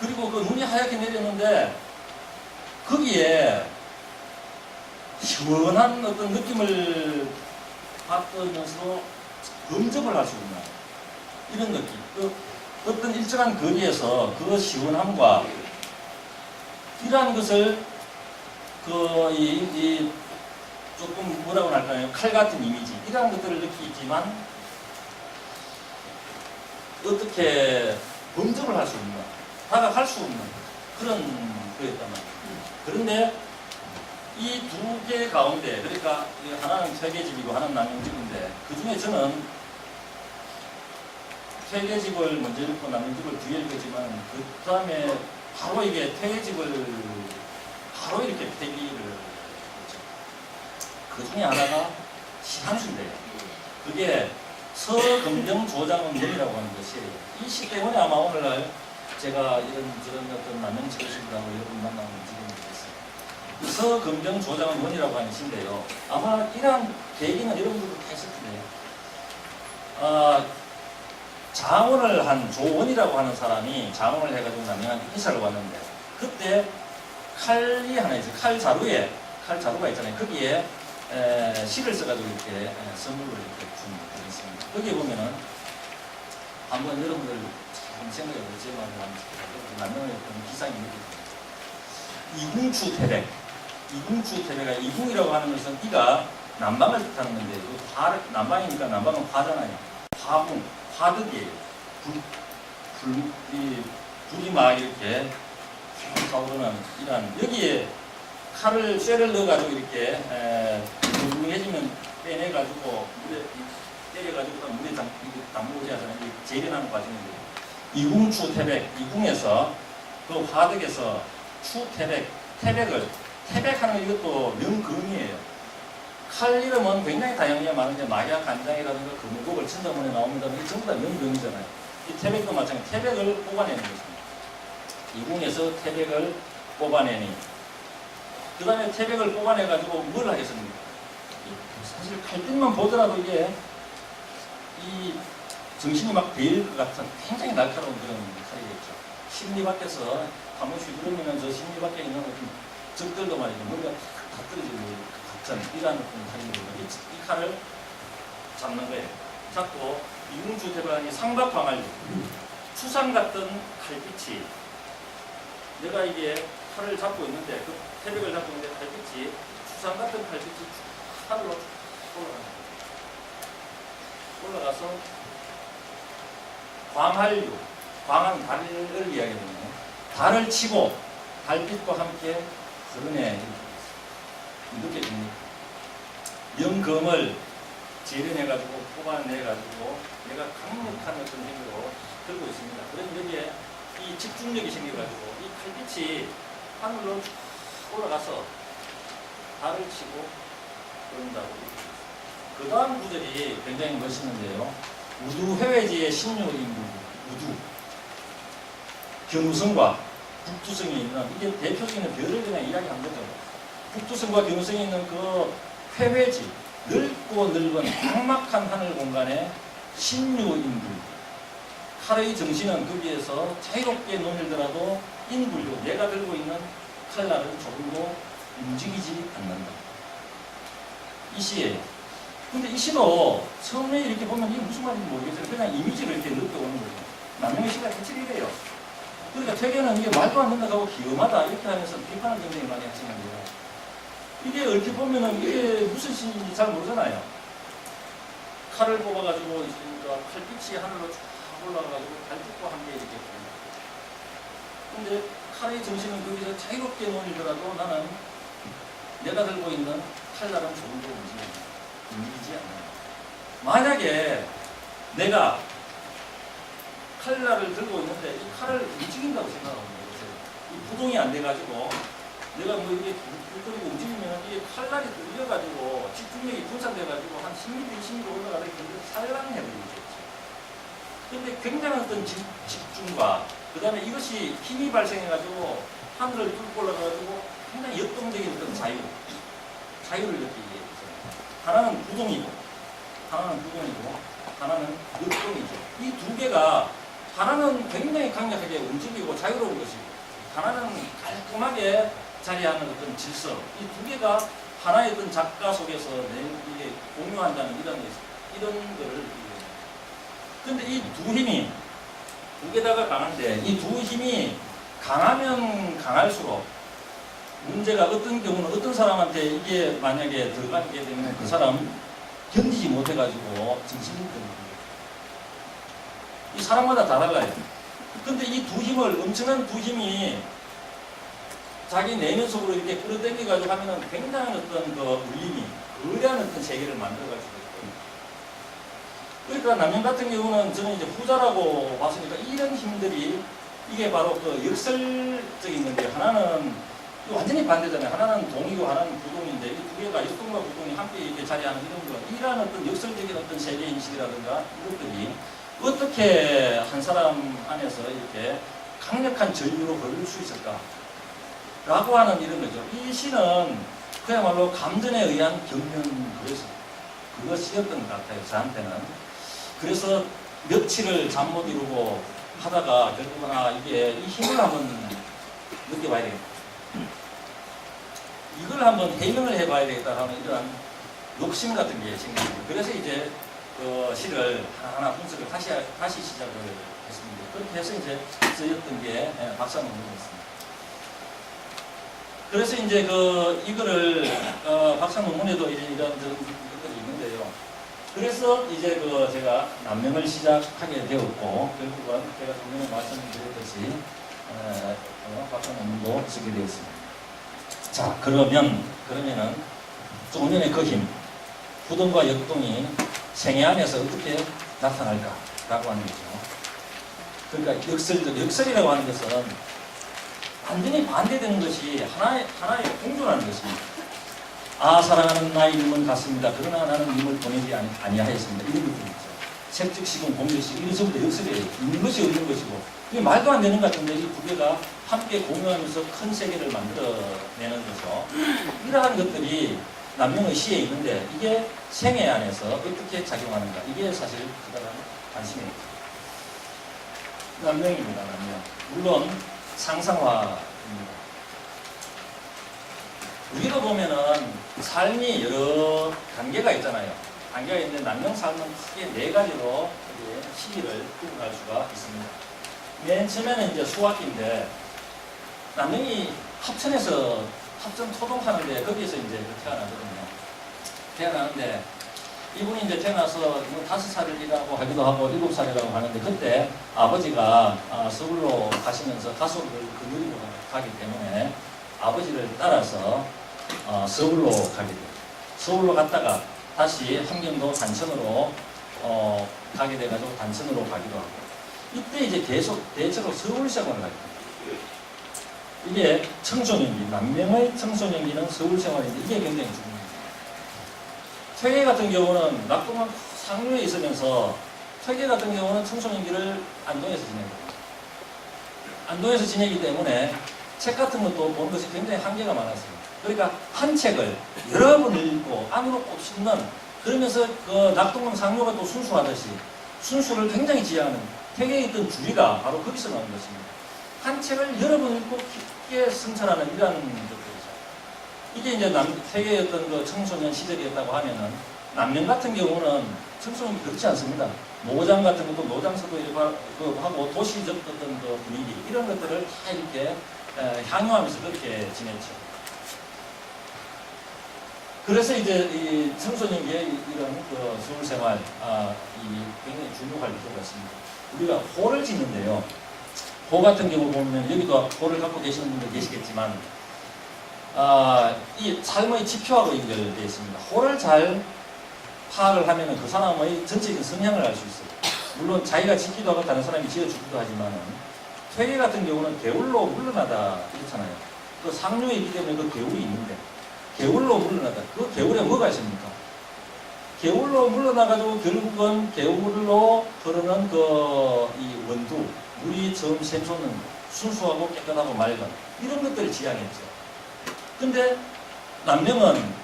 그리고 그 눈이 하얗게 내렸는데 거기에 시원한 어떤 느낌을 받으면서 범접을 할 수 있는 이런 느낌. 그 어떤 일정한 거리에서 그 시원함과 이러한 것을 이 조금 뭐라고 할까요? 칼 같은 이미지 이러한 것들을 느끼지만 어떻게 범접을 할 수 없는 다가갈 수 없는 그런 거였단 말이에요. 그런데 이 두 개 가운데 그러니까 하나는 퇴계집이고 하나는 남명집인데 그 중에 저는 퇴계집을 먼저 읽고 남명집을 뒤에 읽었지만 그 다음에 바로 이게 퇴계집을 바로 이렇게 폐기를 했죠. 그 중에 하나가 시한수인데요. 그게 서금정 조장원문이라고 하는 것이 이 시 때문에 아마 오늘날 제가 이런저런 어떤 남명집을 읽으라고 여러분 만나면 지금 있겠어요. 서금정 조장원문이라고 하는 시인데요. 아마 이러한 계기는 여러분들도 다 있을 텐데요. 장원을 한 조원이라고 하는 사람이 장원을 해가지고 남명한 인사를 왔는데 그때 칼이 하나 있어요. 칼 자루가 있잖아요. 거기에 시를 써가지고 이렇게 선물을 이렇게 준 적이 있습니다. 거기에 보면은 한번 여러분들 참 생각해 보세요. 남명의 어떤 기상이 느껴집니다. 이궁추 태백가 이궁이라고 하는 것은 이가 남방을 뜻하는 건데 남방이니까 남방은 화잖아요. 화궁, 화덕이에요. 불이 막 이렇게 타오르는 이런 여기에 칼을 쇠를 넣어가지고 이렇게 둥둥해지면 빼내가지고 물에 때려가지고 물에 담그고자 하잖아요. 재련하는 과정인데 이궁추 태백, 이궁에서 그 화덕에서 추 태백하는 이것도 명금이에요. 칼 이름은 굉장히 다양하게 많은데 마약 간장이라든가 금옥을 천자문에 나옵니다만 이 전부 다 명금이잖아요. 이 태백도 마찬가지 태백을 뽑아내는 것입니다. 이궁에서 태백을 뽑아내니 그 다음에 태백을 뽑아내가지고 뭘 하겠습니까? 사실 칼빛만 보더라도 이게 이 정신이 막 베일 것 같은 굉장히 날카로운 그런 칼이겠죠. 심리 밖에서 한번 휘두르면 저 심리 밖에 있는 어떤 적들도 말이죠. 뭔가 다 떨어지는 같은 이러한 어떤 칼이거든요. 이 칼을 잡는 거예요. 잡고 이궁추 태백이 상박광활 추상 같은 칼빛이 내가 이게 칼을 잡고 있는데 그 태백을 잡고 있는데 칼빛이 추상 같은 칼빛이 하늘로 올라가서 광활유, 광은 달을 이야기하거든요. 달을 치고 달빛과 함께 흐르네 느껴집니다. 명금을 재련해가지고 뽑아내가지고 내가 강력한 어떤 힘으로 들고 있습니다. 그래서 여기에 이 집중력이 생겨가지고 이 칼빛이 하늘로 올라가서 달을 치고 그런다고. 그 다음 구절이 굉장히 멋있는데요. 우두회외지의 신유인구 우두 견우성과 북두성이 있는 이게 대표적인 별을 그냥 이야기한 거죠. 북두성과 견우성이 있는 그 회외지 넓고 넓은 삭막한 하늘 공간에 신유인구 칼의 정신은 거기에서 자유롭게 논일더라도 인불로 내가 들고 있는 칼날은 조금도 움직이지 않는다. 이 시예요. 근데 이 시도 처음에 이렇게 보면 이게 무슨 말인지 모르겠어요. 그냥 이미지를 이렇게 느껴오는 거죠. 남명의 시가 대체 이래요. 그러니까 퇴계는 이게 말도 안 된다고 기엄하다 이렇게 하면서 비판을 굉장히 많이 하시는데요. 이게 이렇게 보면은 이게 무슨 시인지 잘 모르잖아요. 칼을 뽑아가지고 있으니까 빛이 하늘로 쫙 올라가가지고 달빛과 함께 이렇게 보입니다. 근데 칼의 정신은 거기서 자유롭게 놓이더라도 나는 내가 들고 있는 칼날은 조금도 움직이지 않아요. 만약에 내가 칼날을 들고 있는데 이 칼을 움직인다고 생각하면 되겠어요. 이 부동이 안 돼가지고 내가 뭐 이게 그리고 움직이면 이게 칼날이 들려가지고 집중력이 분산돼가지고 한 10m, 20m 올라가다 살랑해버리겠죠. 근데 굉장한 어떤 집중과 그 다음에 이것이 힘이 발생해가지고 하늘을 뚫고 올라가가지고 굉장히 역동적인 어떤 자유를 느끼게 해요. 하나는 부동이고 하나는 역동이죠. 이 두 개가 하나는 굉장히 강력하게 움직이고 자유로운 것이고 하나는 깔끔하게 자리하는 어떤 질서. 이 두 개가 하나의 어떤 작가 속에서 이게 공유한다는 이런 거를 느끼게 됩니다. 근데 이 두 힘이 두 개다가 강한데 이 두 힘이 강하면 강할수록 문제가 어떤 경우는 어떤 사람한테 이게 만약에 들어가게 되면 그 사람 견디지 못해가지고 정신이 들어갑니다. 이 사람마다 다 달라요. 근데 이 두 힘을 엄청난 두 힘이 자기 내면 속으로 이렇게 끌어당겨가지고 하면은 굉장한 어떤 그 울림이 거대한 어떤 세계를 만들어가지고 있거든요. 그러니까 남녀 같은 경우는 저는 이제 후자라고 봤으니까 이런 힘들이 이게 바로 그 역설적인 건데 하나는 완전히 반대잖아요. 하나는 동이고 하나는 부동인데 이 두 개가 역동과 부동이 함께 이렇게 자리하는 이런 거 이러한 어떤 역설적인 어떤 세계 인식이라든가 이것들이 어떻게 한 사람 안에서 이렇게 강력한 전류로 걸릴 수 있을까? 라고 하는 이런 거죠. 이 시는 그야말로 감전에 의한 경륜 그것이었던 것 같아요. 저한테는. 그래서 며칠을 잠 못 이루고 하다가 결국은 이게 이 힘을 한번 느껴봐야 되겠다. 이걸 한번 해명을 해봐야 되겠다라는 이런 욕심 같은 게 생깁니다. 그래서 이제 그 시를 하나하나 분석을 다시 시작을 했습니다. 그렇게 해서 이제 쓰였던 게 박사 논문이었습니다. 그래서 이제 이거를 박사 논문에도 이제 이런 것들이 있는데요. 그래서 이제 제가 남명을 시작하게 되었고 결국은 제가 전에 말씀드렸듯이 박사 논문도 쓰게 되었습니다. 자, 그러면은 조금 전에 그 힘, 부동과 역동이 생애 안에서 어떻게 나타날까라고 하는 거죠. 그러니까 역설이라고 하는 것은 완전히 반대되는 것이 하나의 공존하는 것입니다. 사랑하는 나의 님은 같습니다. 그러나 나는 님을 보내지 아니하였습니다. 이런 것들이 있죠. 색즉시공 공적식 이런 전부 다 역설이에요. 있는 것이 없는 것이고 이게 말도 안 되는 것 같은데 이 두 개가 함께 공유하면서 큰 세계를 만들어내는 거죠. 이러한 것들이 남명의 시에 있는데 이게 생애 안에서 어떻게 작용하는가 이게 사실 그다란 관심입니다. 남명입니다. 남명. 물론 상상화입니다. 우리가 보면은 삶이 여러 단계가 있잖아요. 단계가 있는데 남명 삶은 크게 네 가지로 시기를 구분할 수가 있습니다. 맨 처음에는 이제 수학기인데 남명이 합천 토동하는데 거기에서 이제 태어나거든요. 태어나는데 이분이 이제 태어나서 5살이라고 하기도 하고 7살이라고 하는데 그때 아버지가 서울로 가시면서 가수를 그누리고 가기 때문에 아버지를 따라서 서울로 가게 돼요. 서울로 갔다가 다시 함경도 단천으로 가게 돼가지고 단천으로 가기도 하고 이때 이제 계속 대체로 서울생활을 하게 돼요. 이게 청소년기, 남명의 청소년기는 서울생활인데 이게 굉장히 중요합니다. 퇴계 같은 경우는 낙동강 상류에 있으면서 퇴계 같은 경우는 청소년기를 안동에서 지내고 안동에서 지내기 때문에 책 같은 것도 보는 것이 굉장히 한계가 많았어요. 그러니까 한 책을 여러 번 읽고 안으로 꼭 씹는 그러면서 그 낙동강 상류가 또 순수하듯이 순수를 굉장히 지향하는 퇴계에 있던 주의가 바로 거기서 나온 것입니다. 한 책을 여러 번 읽고 깊게 성찰하는 이러한 것들이죠. 이게 이제 퇴계의 어떤 그 청소년 시절이었다고 하면은 남명 같은 경우는 청소년이 그렇지 않습니다. 모장 같은 것도 노장서도 하고 도시적 어떤 그 분위기 이런 것들을 다 이렇게 향유하면서 그렇게 지냈죠. 그래서 이제 이 청소년기의 이런 그 서울 생활, 이 굉장히 중요할 필요가 있습니다. 우리가 호를 짓는데요. 호 같은 경우 보면 여기도 호를 갖고 계시는 분들 계시겠지만, 이 삶의 지표하고 연결되어 있습니다. 호를 잘 파악을 하면 그 사람의 전체적인 성향을 알 수 있어요. 물론 자기가 짓기도 하고 다른 사람이 지어주기도 하지만은, 퇴계 같은 경우는 개울로 물러나다 이렇잖아요. 그 상류에 있기 때문에 그 개울이 있는데, 개울로 물러나다. 그 개울에 뭐가 있습니까? 개울로 물러나가지고 결국은 개울로 흐르는 이 원두, 물이 처음 샘솟는 순수하고 깨끗하고 맑은 이런 것들을 지향했죠. 근데 남명은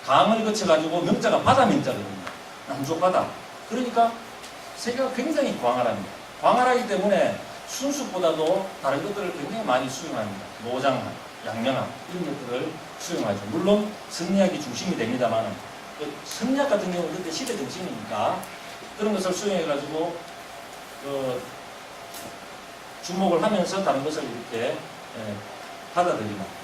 강을 거쳐가지고 명자가 바다 명자거든요. 남쪽 바다. 그러니까 세계가 굉장히 광활합니다. 광활하기 때문에 순수보다도 다른 것들을 굉장히 많이 수용합니다. 노장함, 양명함 이런 것들을 수용하죠. 물론 성리학이 중심이 됩니다만 성리학 같은 경우는 그때 시대 정신이니까 그런 것을 수용해가지고 주목을 하면서 다른 것을 이렇게 받아들이는.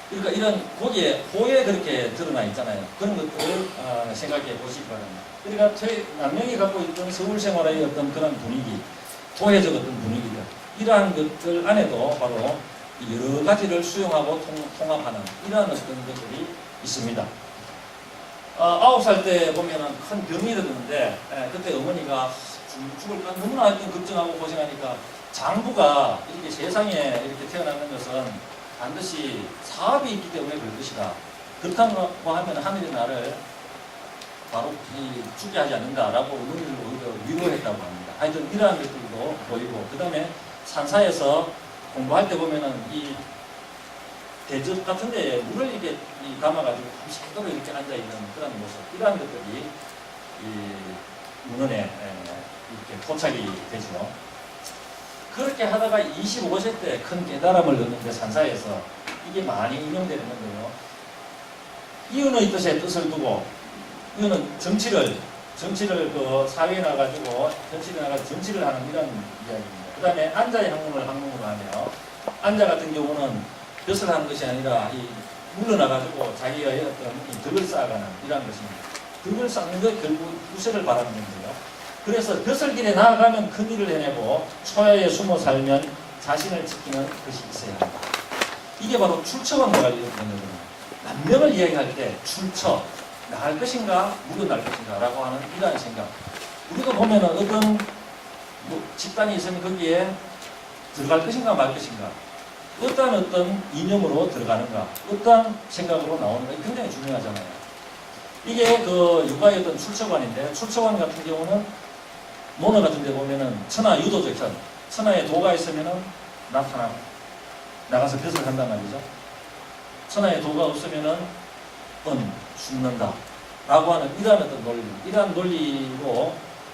그러니까 이런 거기에 호에 그렇게 드러나 있잖아요. 그런 것들을 생각해 보시기 바랍니다. 그러니까 남명이 갖고 있던 서울 생활의 어떤 그런 분위기, 도회적 어떤 분위기들, 이러한 것들 안에도 바로 여러 가지를 수용하고 통합하는 이러한 어떤 것들이 있습니다. 9살 때 보면은 큰 병이 일어났는데, 그때 어머니가 죽을까 너무나 하여튼 걱정하고 고생하니까 장부가 이렇게 세상에 이렇게 태어나는 것은 반드시 사업이 있기 때문에 그럴 것이다. 그렇다고 하면 하늘이 나를 바로 죽게 하지 않는다라고 어머니를 오히려 위로했다고 합니다. 하여튼 이러한 것들도 보이고, 그 다음에 산사에서 공부할 때 보면은 이 대접 같은 데에 물을 이렇게 감아가지고 밤새도록 이렇게 앉아있는 그런 모습, 이러한 것들이 문헌에 이렇게 포착이 되죠. 그렇게 하다가 25세 때 큰 깨달음을 얻는데 산사에서 이게 많이 인용되는 건데요. 이윤의 뜻을 두고, 이거는 정치를 그 사회에 나가지고 정치를 하는 이런 이야기입니다. 그 다음에 안자의 학문을 학문으로 하며, 안자 같은 경우는 벼슬 하는 것이 아니라 물러나가지고 자기의 어떤 덕을 쌓아가는 이러한 것입니다. 덕을 쌓는 것 결국 후세를 바라는 건데요. 그래서 벼슬길에 나아가면 큰 일을 해내고 초야에 숨어 살면 자신을 지키는 것이 있어야 한다. 이게 바로 출처와 뭐가 이렇게 되는 거거든요. 남명을 이야기할 때 출처, 나갈 것인가 물러날 것인가 라고 하는 이러한 생각. 우리가 보면은 어떤 집단이 있으면 거기에 들어갈 것인가 말 것인가, 어떤 이념으로 들어가는가, 어떤 생각으로 나오는가, 굉장히 중요하잖아요. 이게 그 육가의 어떤 출처관인데, 출처관 같은 경우는 논어 같은 데 보면은 천하 유도적 현, 천하에 도가 있으면은 나타나고 나가서 벼슬을 한단 말이죠. 천하에 도가 없으면은 죽는다 라고 하는 이러한 어떤 논리, 이러한 논리로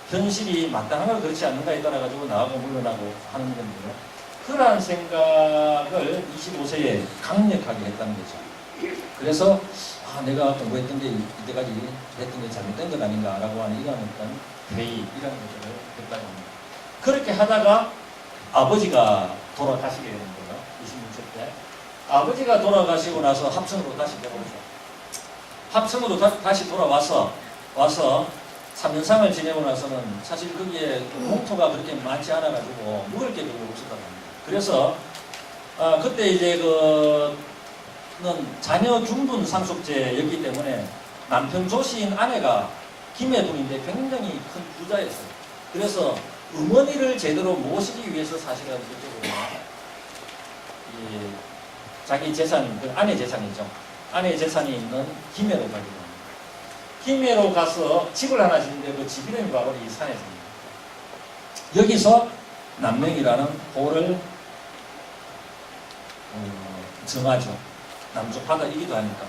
현실이 마땅한가 그렇지 않는가에 따라 가지고 나가고 물러나고 하는 건데요. 그러한 생각을 25세에 강력하게 했다는 거죠. 그래서 내가 공부했던 게 이때까지 했던 게 잘못된 것 아닌가라고 하는 이런 어떤 회의, 이런 것들을 했다고 합니다. 그렇게 하다가 아버지가 돌아가시게 되는 거예요. 26세 때. 아버지가 돌아가시고 나서 합천으로 다시 내려오죠. 합천으로 다시 돌아와서 3년상을 지내고 나서는 사실 거기에 공토가 그렇게 많지 않아가지고 먹을 게 별로 없었다고 합니다. 그래서 그때 이제 자녀 중분 상속제였기 때문에 남편 조씨인 아내가 김해동인데 굉장히 큰 부자였어요. 그래서 어머니를 제대로 모시기 위해서 사실은 그쪽으로 자기 재산, 아내 재산이죠. 아내 재산이 있는 김해로 가게 됩니다. 김해로 가서 집을 하나 짓는데 그 집 이름이 바로 이 산에서입니다. 여기서 남명이라는 호를 정하죠. 남쪽 바다이기도 하니까.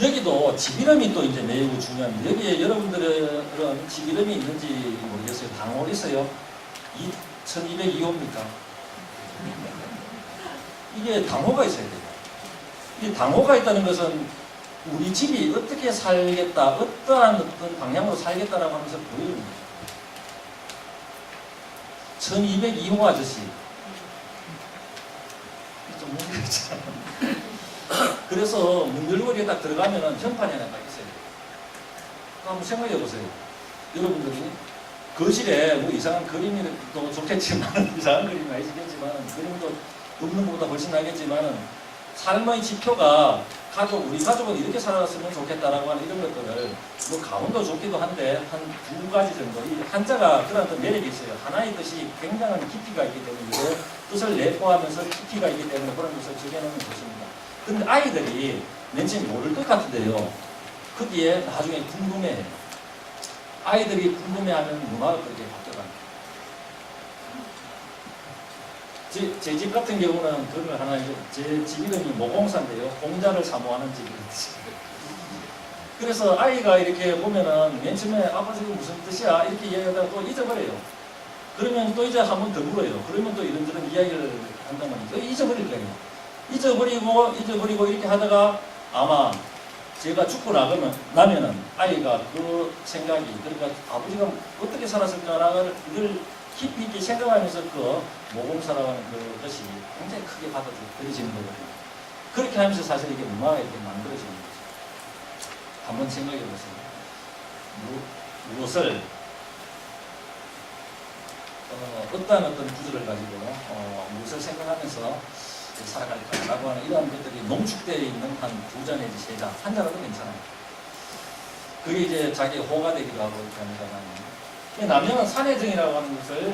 여기도 집 이름이 또 이제 매우 중요합니다. 여기에 여러분들은 집 이름이 있는지 모르겠어요. 당호 있어요? 1202호입니까? 이게 당호가 있어야 돼요. 이 당호가 있다는 것은 우리 집이 어떻게 살겠다, 어떤 방향으로 살겠다라고 하면서 보여줍니다. 1202호 아저씨. 좀 문제가 있잖아요. 그래서 문 열고 이렇게 딱 들어가면은 현판이 하나 딱 있어요. 한번 생각해 보세요. 여러분들이 거실에 뭐 이상한 그림도 좋겠지만 이상한 그림이 아니겠지만 그림도 없는 것보다 훨씬 나겠지만 삶의 지표가 우리 가족은 이렇게 살았으면 좋겠다라고 하는 이런 것들을 뭐 가운도 좋기도 한데 한 두 가지 정도 이 한자가 그런 어떤 매력이 있어요. 하나의 뜻이 굉장한 깊이가 있기 때문에 그 뜻을 내포하면서 깊이가 있기 때문에 그런 것을 적여놓는 것입니다. 근데 아이들이 맨 처음에 모를 것 같은데요. 거기에 나중에 궁금해해요. 아이들이 궁금해하면 문화가 그렇게 바뀌어갑니다. 제 집 같은 경우는 그런 걸 하나, 제 집 이름이 모공사인데요. 공자를 사모하는 집이거든요. 그래서 아이가 이렇게 보면은 맨 처음에 아빠 지금 무슨 뜻이야? 이렇게 이야기하다가 또 잊어버려요. 그러면 또 이제 한 번 더 물어요. 그러면 또 이런저런 이야기를 한다면 또 잊어버릴 거예요. 잊어버리고 이렇게 하다가 아마 제가 죽고 나면은 아이가 그 생각이, 그러니까 아버지가 어떻게 살았을까를 이걸 깊이 있게 생각하면서 그 모공사라고 하는 그 것이 굉장히 크게 받아들여지는 거거든요. 그렇게 하면서 사실 이게 문화가 이렇게 만들어지는 거죠. 한번 생각해 보세요. 무엇을 어떤 구조를 가지고 무엇을 생각하면서 살아갈까라고 하는 이러한 것들이 농축되어 있는 한 두 잔 내지 세 잔, 한 잔으로도 괜찮아요. 그게 이제 자기 호가 되기도 하고 이렇게 합니다만, 남녀는 산해정이라고 하는 것을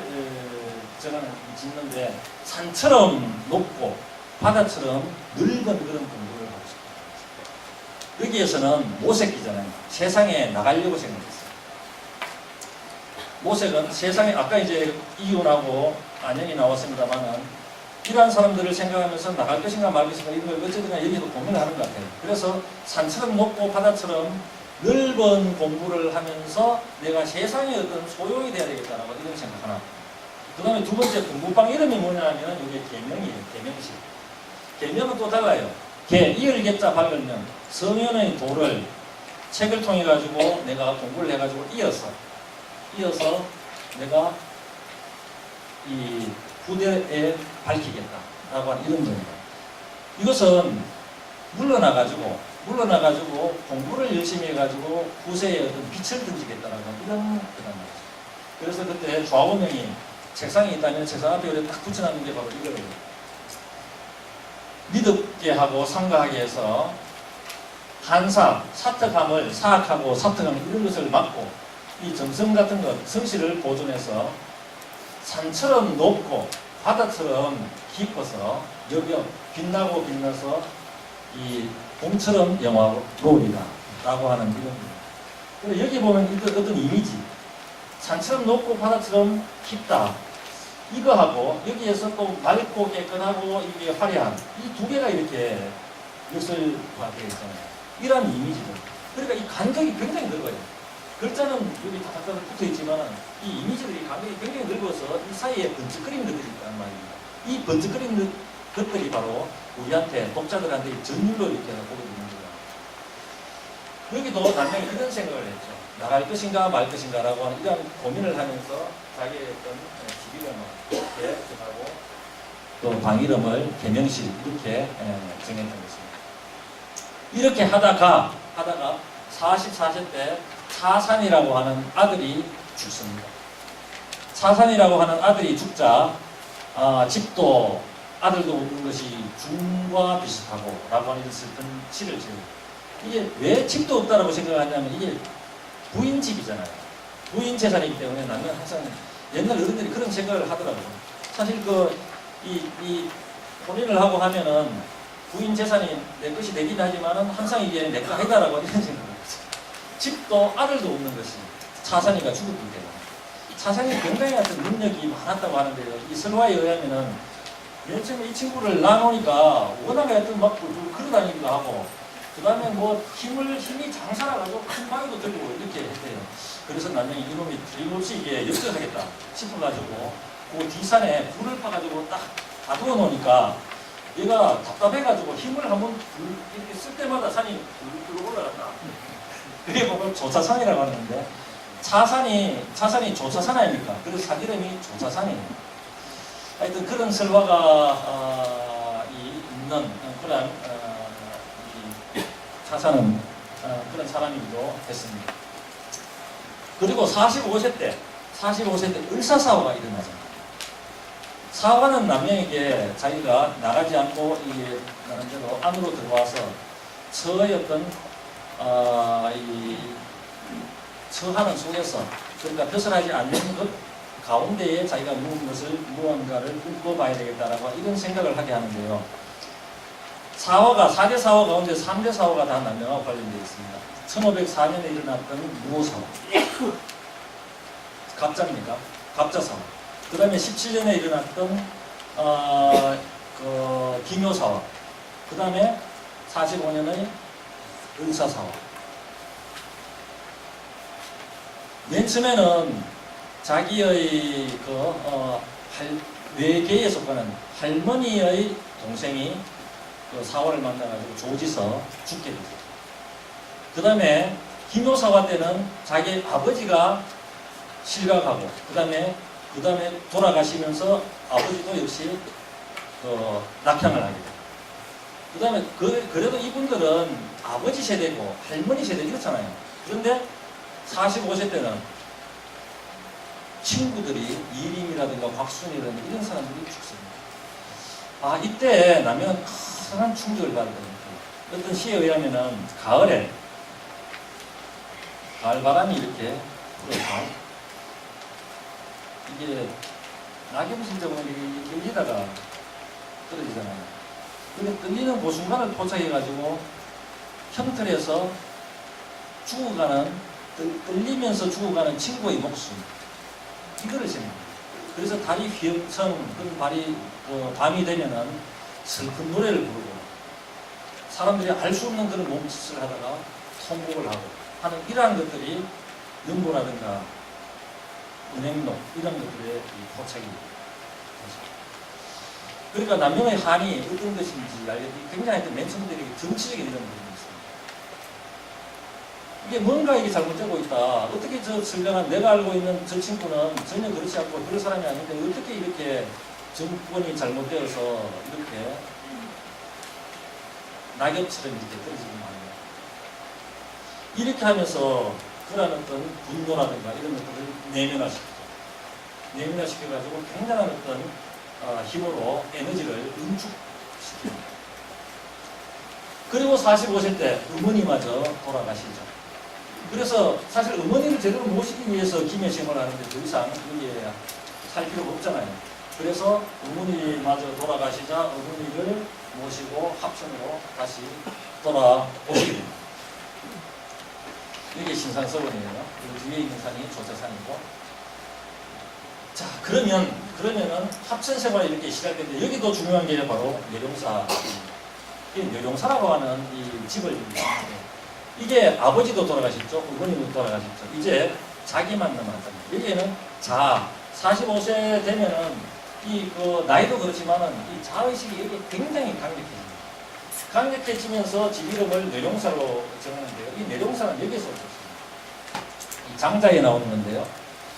제가 짓는데 산처럼 높고 바다처럼 늙은 그런 공부를 하고 싶어요. 여기에서는 모색이잖아요. 세상에 나가려고 생각했어요. 모색은 세상에, 아까 이제 이윤하고 안영이 나왔습니다만은 이러한 사람들을 생각하면서 나갈 것인가 말 것인가 이런 걸 어쨌든 여기도 고민을 하는 것 같아요. 그래서 산처럼 높고 바다처럼 넓은 공부를 하면서 내가 세상에 어떤 소용이 돼야 되겠다라고 이런 생각 하나. 그 다음에 두 번째 공부방 이름이 뭐냐면 이게 계명이에요. 계명식. 계명은 또 달라요. 이을 개자 박을면 서면의 도를 책을 통해 가지고 내가 공부를 해가지고 이어서 내가 이 후대에 밝히겠다라고 하는 이런 겁니다. 이것은 물러나가지고 공부를 열심히 해가지고 후세에 어떤 빛을 던지겠다라고 하는 이런 거란 말이죠. 그래서 그때 좌우명이 책상이 있다면 책상 앞에 이렇게 딱 붙여놨는 게 바로 이거예요. 믿음게 하고 상가하게 해서 한사, 사특함을 사악하고 사특함 이런 것을 막고 이 정성 같은 것, 성실을 보존해서 산처럼 높고 바다처럼 깊어서 여겨 빛나고 빛나서 이 봄처럼 영화로우리라 라고 하는 이런. 여기 보면 어떤 이미지, 산처럼 높고 바다처럼 깊다, 이거하고 여기에서 또 맑고 깨끗하고 이게 화려한 이 두 개가 이렇게 요술화 되어 있잖아요. 이런 이미지들. 그러니까 이 간격이 굉장히 넓어요. 글자는 여기 다 붙어 있지만 이 이미지들이 간격이 굉장히 넓어서 이 사이에 번쩍거리는 것들이 있단 말입니다. 이 번쩍거리는 것들이 바로 우리한테, 독자들한테 전율로 이렇게 보게 되는 거예요. 여기도 남명이 이런 생각을 했죠. 나갈 것인가 말 것인가라고 하는 이런 고민을 하면서 자기의 어떤 집 이름을 이렇게 정하고 또 방 이름을 계명실 이렇게 정했던 것입니다. 이렇게 하다가 44세 때 차산이라고 하는 아들이 죽습니다. 차산이라고 하는 아들이 죽자 집도 아들도 없는 것이 중과 비슷하고 라고 하는 슬픈 시를 지어요. 이게 왜 집도 없다라고 생각하냐면 이게 부인 집이잖아요. 부인 재산이기 때문에 나는 항상 옛날 어른들이 그런 생각을 하더라고요. 사실 이 혼인을 하고 하면은 부인 재산이 내 것이 되긴 하지만은 항상 이게 내 거 아니다라고 이런 생각을 했어요. 집도 아들도 없는 것이 차산이가 죽었기 때문에. 차산이 굉장히 어떤 능력이 많았다고 하는데요. 이 설화에 의하면은 맨 처음에 이 친구를 낳아놓으니까 워낙에 하여튼 막 걸어다니기도 하고 그 다음에 뭐 힘이 장사라가지고 큰 바위도 들고 이렇게 했대요. 그래서 나중에 이놈이 틀림없이 이게 역적하겠다 싶어가지고 그 뒷산에 불을 파가지고 딱 가두어 놓으니까 얘가 답답해가지고 힘을 한번 이렇게 쓸 때마다 산이 불 올라갔다. 그게 보면 조차산이라고 하는데 차산이 조차산 아닙니까? 그래서 산 이름이 조차산이에요. 하여튼 그런 설화가 있는 그런 하사는 그런 사람이기도 했습니다. 그리고 45세 때 을사사화가 일어나잖아요. 사화는 남녀에게 자기가 나가지 않고 이게 나름대로 안으로 들어와서 처의 어떤 이 처하는 속에서 그러니까 벼슬하지 않는 것 가운데에 자기가 무언가를 읊어봐야 되겠다라고 이런 생각을 하게 하는데요. 사화가 4대 사화 가운데 3대 사화가 다 남녀와 관련되어 있습니다. 1504년에 일어났던 무호사화, 갑자입니까? 갑자사화. 그 다음에 17년에 일어났던 기묘사화. 그 다음에 45년의 을사사화. 맨 처음에는 자기의 외계에 속하는 할머니의 동생이 그 사화를 만나가지고 조지서 죽게 되죠. 그 다음에 기묘사화 때는 자기 아버지가 실각하고 그 다음에 돌아가시면서 아버지도 역시 낙향을 하게 돼요. 그 다음에 그래도 이분들은 아버지 세대고 할머니 세대 이렇잖아요. 그런데 45세 때는 친구들이 이림이라든가 곽순이라든가 이런 사람들이 죽습니다. 이때 남녀는 커다란 충격을 받게 됩니다. 어떤 시에 의하면은 가을에 가을 바람이 이렇게 불어서 이게 낙엽이 진짜 보면 이게 길리다가 떨어지잖아요. 근데 떨리는 그 순간을 포착해가지고 형틀에서 죽어가는, 떨리면서 죽어가는 친구의 목숨, 이거를 생각해요. 그래서 달이 휘엄청, 밤이 되면은 슬픈 노래를 부르고 사람들이 알 수 없는 그런 몸짓을 하다가 통곡을 하고 하는 이러한 것들이 연고라든가 은행록 이런 것들의 포착이 되죠. 그러니까 남녀의 한이 어떤 것인지 알겠지. 굉장히 맨 처음부터 이렇게 정치적인 이런 부분이 있습니다. 이게 뭔가 이게 잘못되고 있다. 어떻게 저 선량한 내가 알고 있는 저 친구는 전혀 그렇지 않고 그런 사람이 아닌데 어떻게 이렇게 정권이 잘못되어서 이렇게 낙엽처럼 이렇게 떨어지는 말이에요. 이렇게 하면서 그런 어떤 분노라든가 이런 것들을 내면화시켜가지고 굉장한 어떤 힘으로 에너지를 응축시킵니다. 그리고 45세 때 어머니마저 돌아가시죠. 그래서 사실 어머니를 제대로 모시기 위해서 김여심을 하는데 더 이상 여기에 살 필요가 없잖아요. 그래서 어머니마저 돌아가시자 어머니를 모시고 합천으로 다시 돌아오시게 됩니다. 이게 신상서원이에요. 그리고 뒤에 있는 산이 조차산이고. 자, 그러면은 합천 생활이 이렇게 시작됐는데 여기도 중요한 게 바로 뇌룡사. 이 뇌룡사라고 하는 이 집을 이게 아버지도 돌아가셨죠. 어머니도 돌아가셨죠. 이제 자기만 남았잖아요. 여기에는 45세 되면은 나이도 그렇지만은 이 자의식이 여기 굉장히 강력해집니다. 강력해지면서 집 이름을 뇌룡사로 정하는데요. 이 뇌룡사는 여기서 오셨습니다. 이 장자에 나오는 건데요.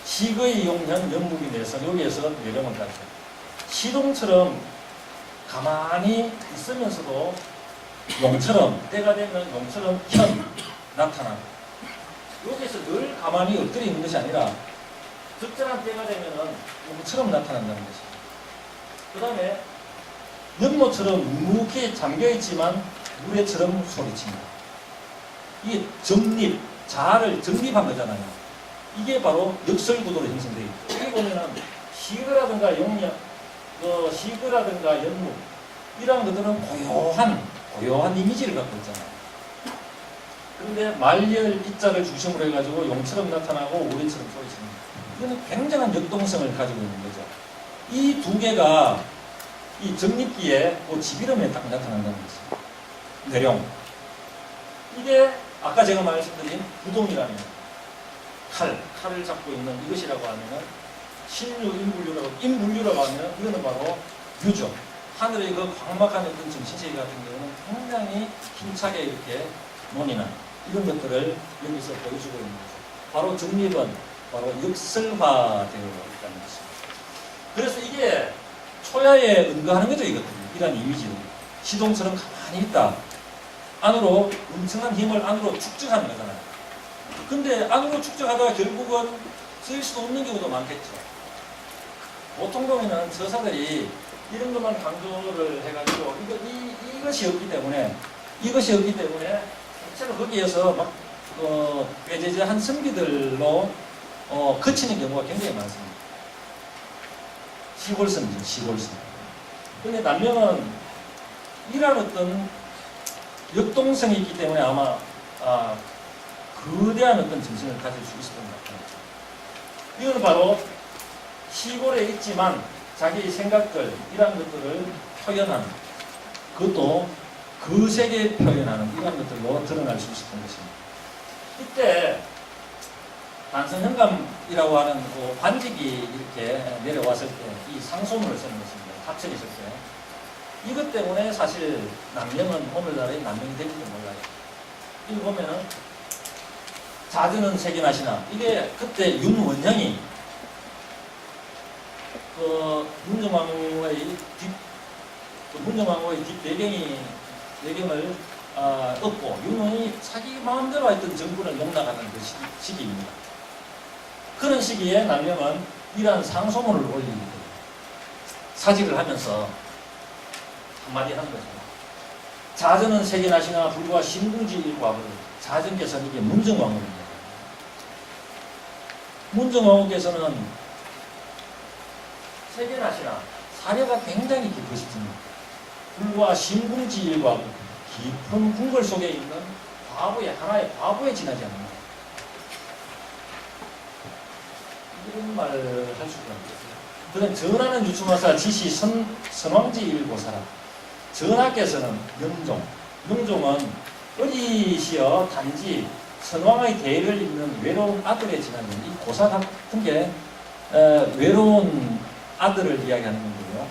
식의 용현 영국이 내서 여기에서 뇌룡을 가르쳐요. 시동처럼 가만히 있으면서도 용처럼 때가 되면 용처럼 현 나타나고 여기에서 늘 가만히 엎드려 있는 것이 아니라 적절한 때가 되면은 용처럼 나타난다는 것입니다. 그 다음에 연못처럼 묵묵히 잠겨있지만 물에처럼 소리칩니다. 이게 정립, 자아를 정립한 거잖아요. 이게 바로 역설구도로 형성되어 있죠. 여기 보면은 시그라든가 용력, 시그라든가 연묵 이러한 것들은 고요한 이미지를 갖고 있잖아요. 그런데 말열 이자를 중심으로 해가지고 용처럼 나타나고 우리처럼 소리칩니다. 이거는 굉장한 역동성을 가지고 있는 거죠. 이 두 개가 이 정립기에 지비름에 딱 나타난다는 거죠. 뇌룡. 이게 아까 제가 말씀드린 부동이라는 칼을 잡고 있는 이것이라고 하면은 신유, 인물류라고 하면 이거는 바로 유죠. 하늘의 그 광막한 어떤 정신체계 같은 경우는 굉장히 힘차게 이렇게 논이나 이런 것들을 여기서 보여주고 있는 거죠. 바로 정립은 바로 역설화되어 있다는 것입니다. 그래서 이게 초야에 응가하는 거죠, 이것들이. 이런 이미지는. 시동처럼 가만히 있다. 안으로 엄청난 힘을 안으로 축적하는 거잖아요. 근데 안으로 축적하다가 결국은 쓰일 수 없는 경우도 많겠죠. 보통 보면은 서사들이 이런 것만 강조를 해가지고 이것이 없기 때문에 실제로 거기에서 막 외제제한 선비들로 그치는 경우가 굉장히 많습니다. 시골선이죠, 시골선. 근데 남명은 이런 어떤 역동성이 있기 때문에 아마 거대한 어떤 정신을 가질 수 있었던 것 같아요. 이거는 바로 시골에 있지만 자기 생각들 이런 것들을 표현하는, 그것도 거세게 표현하는 이런 것들로 드러날 수 있었던 것입니다. 이때 단성현감이라고 하는 그 관직이 이렇게 내려왔을 때 이 상소문을 쓰는 것입니다. 합천이 있을 때. 이것 때문에 사실 남명은 오늘날의 남명이 될지도 몰라요. 이거 보면은 자주는 세견하시나, 이게 그때 윤원형이 문정왕후의 뒷 배경을 얻고 윤원이 자기 마음대로 했던 정부를 농락하는 그 시기입니다. 그런 시기에 남명은 이러한 상소문을 올리게 돼요. 사직을 하면서 한마디 하는 거죠. 자전은 세견하시나 불과 신궁지 일과를, 자전께서는 이게 문정왕후입니다. 문정왕후께서는 세견하시나 사려가 굉장히 깊으십니다. 불과 신궁지 일과 깊은 궁궐 속에 있는 하나의 과부에 지나지 않는다. 이런 말을 할 수가 없겠어요. 그는 전하는 유충하사 지시 선왕지 일고사라. 전하께서는 영종은 어리시어 단지 선왕의 대를 잇는 외로운 아들에 지나는 이 고사 같은 게 외로운 아들을 이야기하는 건데요.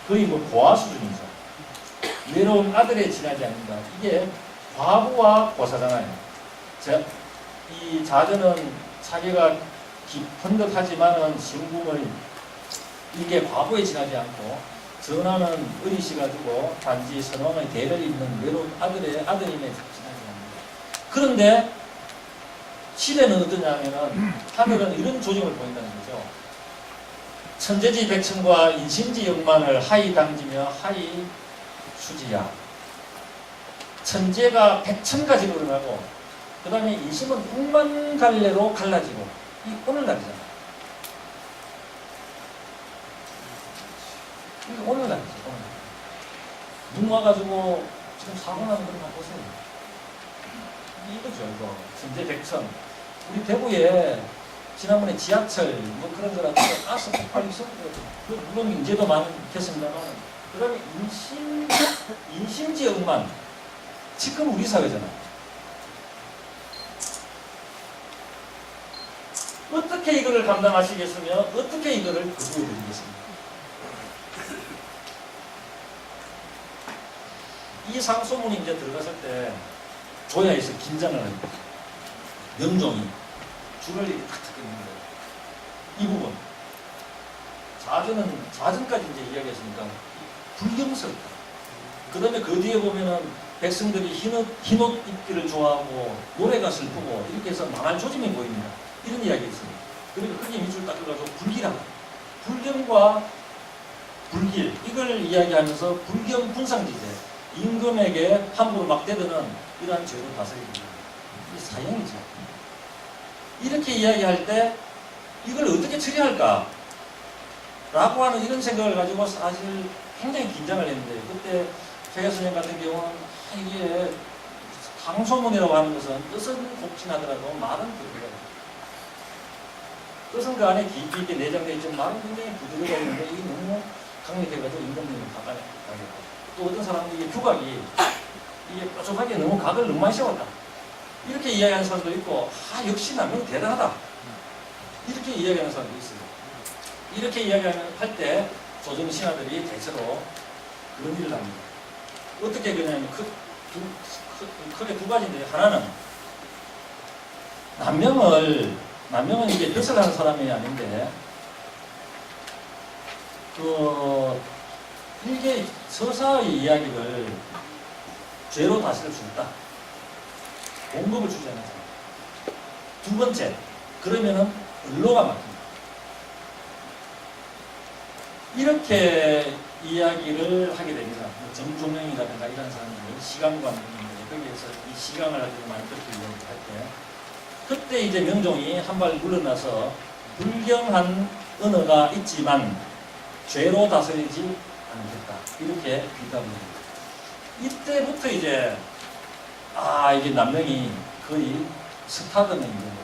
거의 뭐 고아 수준이죠. 외로운 아들에 지나지 않는다. 이게 과부와 고사잖아요. 이 자전은 사계가 깊은 듯 하지만은 신궁을 이게 과부에 지나지 않고, 전하는 어리시가지고 단지 선왕의 대를 잇는 외로운 아들임에 지나지 않는다. 그런데 시대는 어떠냐면은 하늘은 이런 조짐을 보인다는 거죠. 천재지 백천과 인심지 영만을 하이 당지며 하이 수지야. 천재가 백천까지 늘어나고, 그 다음에 인심은 hund만 갈래로 갈라지고, 이 오늘날이잖아. 이게 오늘날이죠, 오늘날. 눈 와가지고 지금 사고 나는 걸 한번 보세요. 이거죠, 이거. 천재 백천. 우리 대구에 지난번에 지하철 뭐 그런 거라도 가스 폭발이 있었고, 물론 인재도 많겠습니다만, 그 다음에 인심지역만 지금 우리 사회잖아요. 어떻게 이거를 감당하시겠으며 어떻게 이거를 거두어드리겠습니까? 이 상소문이 이제 들어갔을 때 조야에서 긴장을 합니다. 영종이 줄을 이렇게 탁탁 끊는 거예요. 이 부분. 자전까지 이제 이야기했으니까 불경스럽다. 그 다음에 그 뒤에 보면은 백성들이 흰옷 입기를 좋아하고 노래가 슬프고 이렇게 해서 망할 조짐이 보입니다. 이런 이야기 있습니다. 그리고 크게 밑줄 딱 그려가지고 불길하다. 불경과 불길, 이걸 이야기하면서 불경 분상지제, 임금에게 함부로 막 대드는 이러한 죄로 다스립니다. 이게 사형이죠. 이렇게 이야기할 때 이걸 어떻게 처리할까? 라고 하는 이런 생각을 가지고 사실 굉장히 긴장을 했는데, 그때 최가 선생 같은 경우는 이게 상소문이라고 하는 것은 뜻은 곡진하더라도 말은 부드러워요. 뜻은 그 안에 깊이 있게 내장되어 있지만 말은 굉장히 부드러워 있는데 이게 너무 강력해가지고 임금님이 가까이 가겠고, 또 어떤 사람들이 규각이 이게 뾰족하게 너무 각을 너무 많이 세웠다. 이렇게 이야기하는 사람도 있고, 역시 남명이 대단하다. 이렇게 이야기하는 사람도 있어요. 이렇게 이야기할 때 조정 신하들이 대체로 그런 일을 합니다. 어떻게 그러냐면 크게 두 가지인데, 하나는 남명은 이게 벼슬 하는 사람이 아닌데, 일개 서사의 이야기를 죄로 다스릴 수 있다. 공급을 주지 않는 사람. 두 번째, 그러면은 을로가 막힙니다. 이렇게 이야기를 하게 됩니다. 뭐 정종영이라든가 이런 사람들, 시강관들인데 거기에서 이 시강을 아주 많이 듣기로 할 때, 그때 이제 명종이 한 발 물러나서 불경한 언어가 있지만 죄로 다스리지 않겠다. 이렇게 비답을 합니다. 이때부터 이제 이게 남명이 거의 스타덤에 있는 거예요.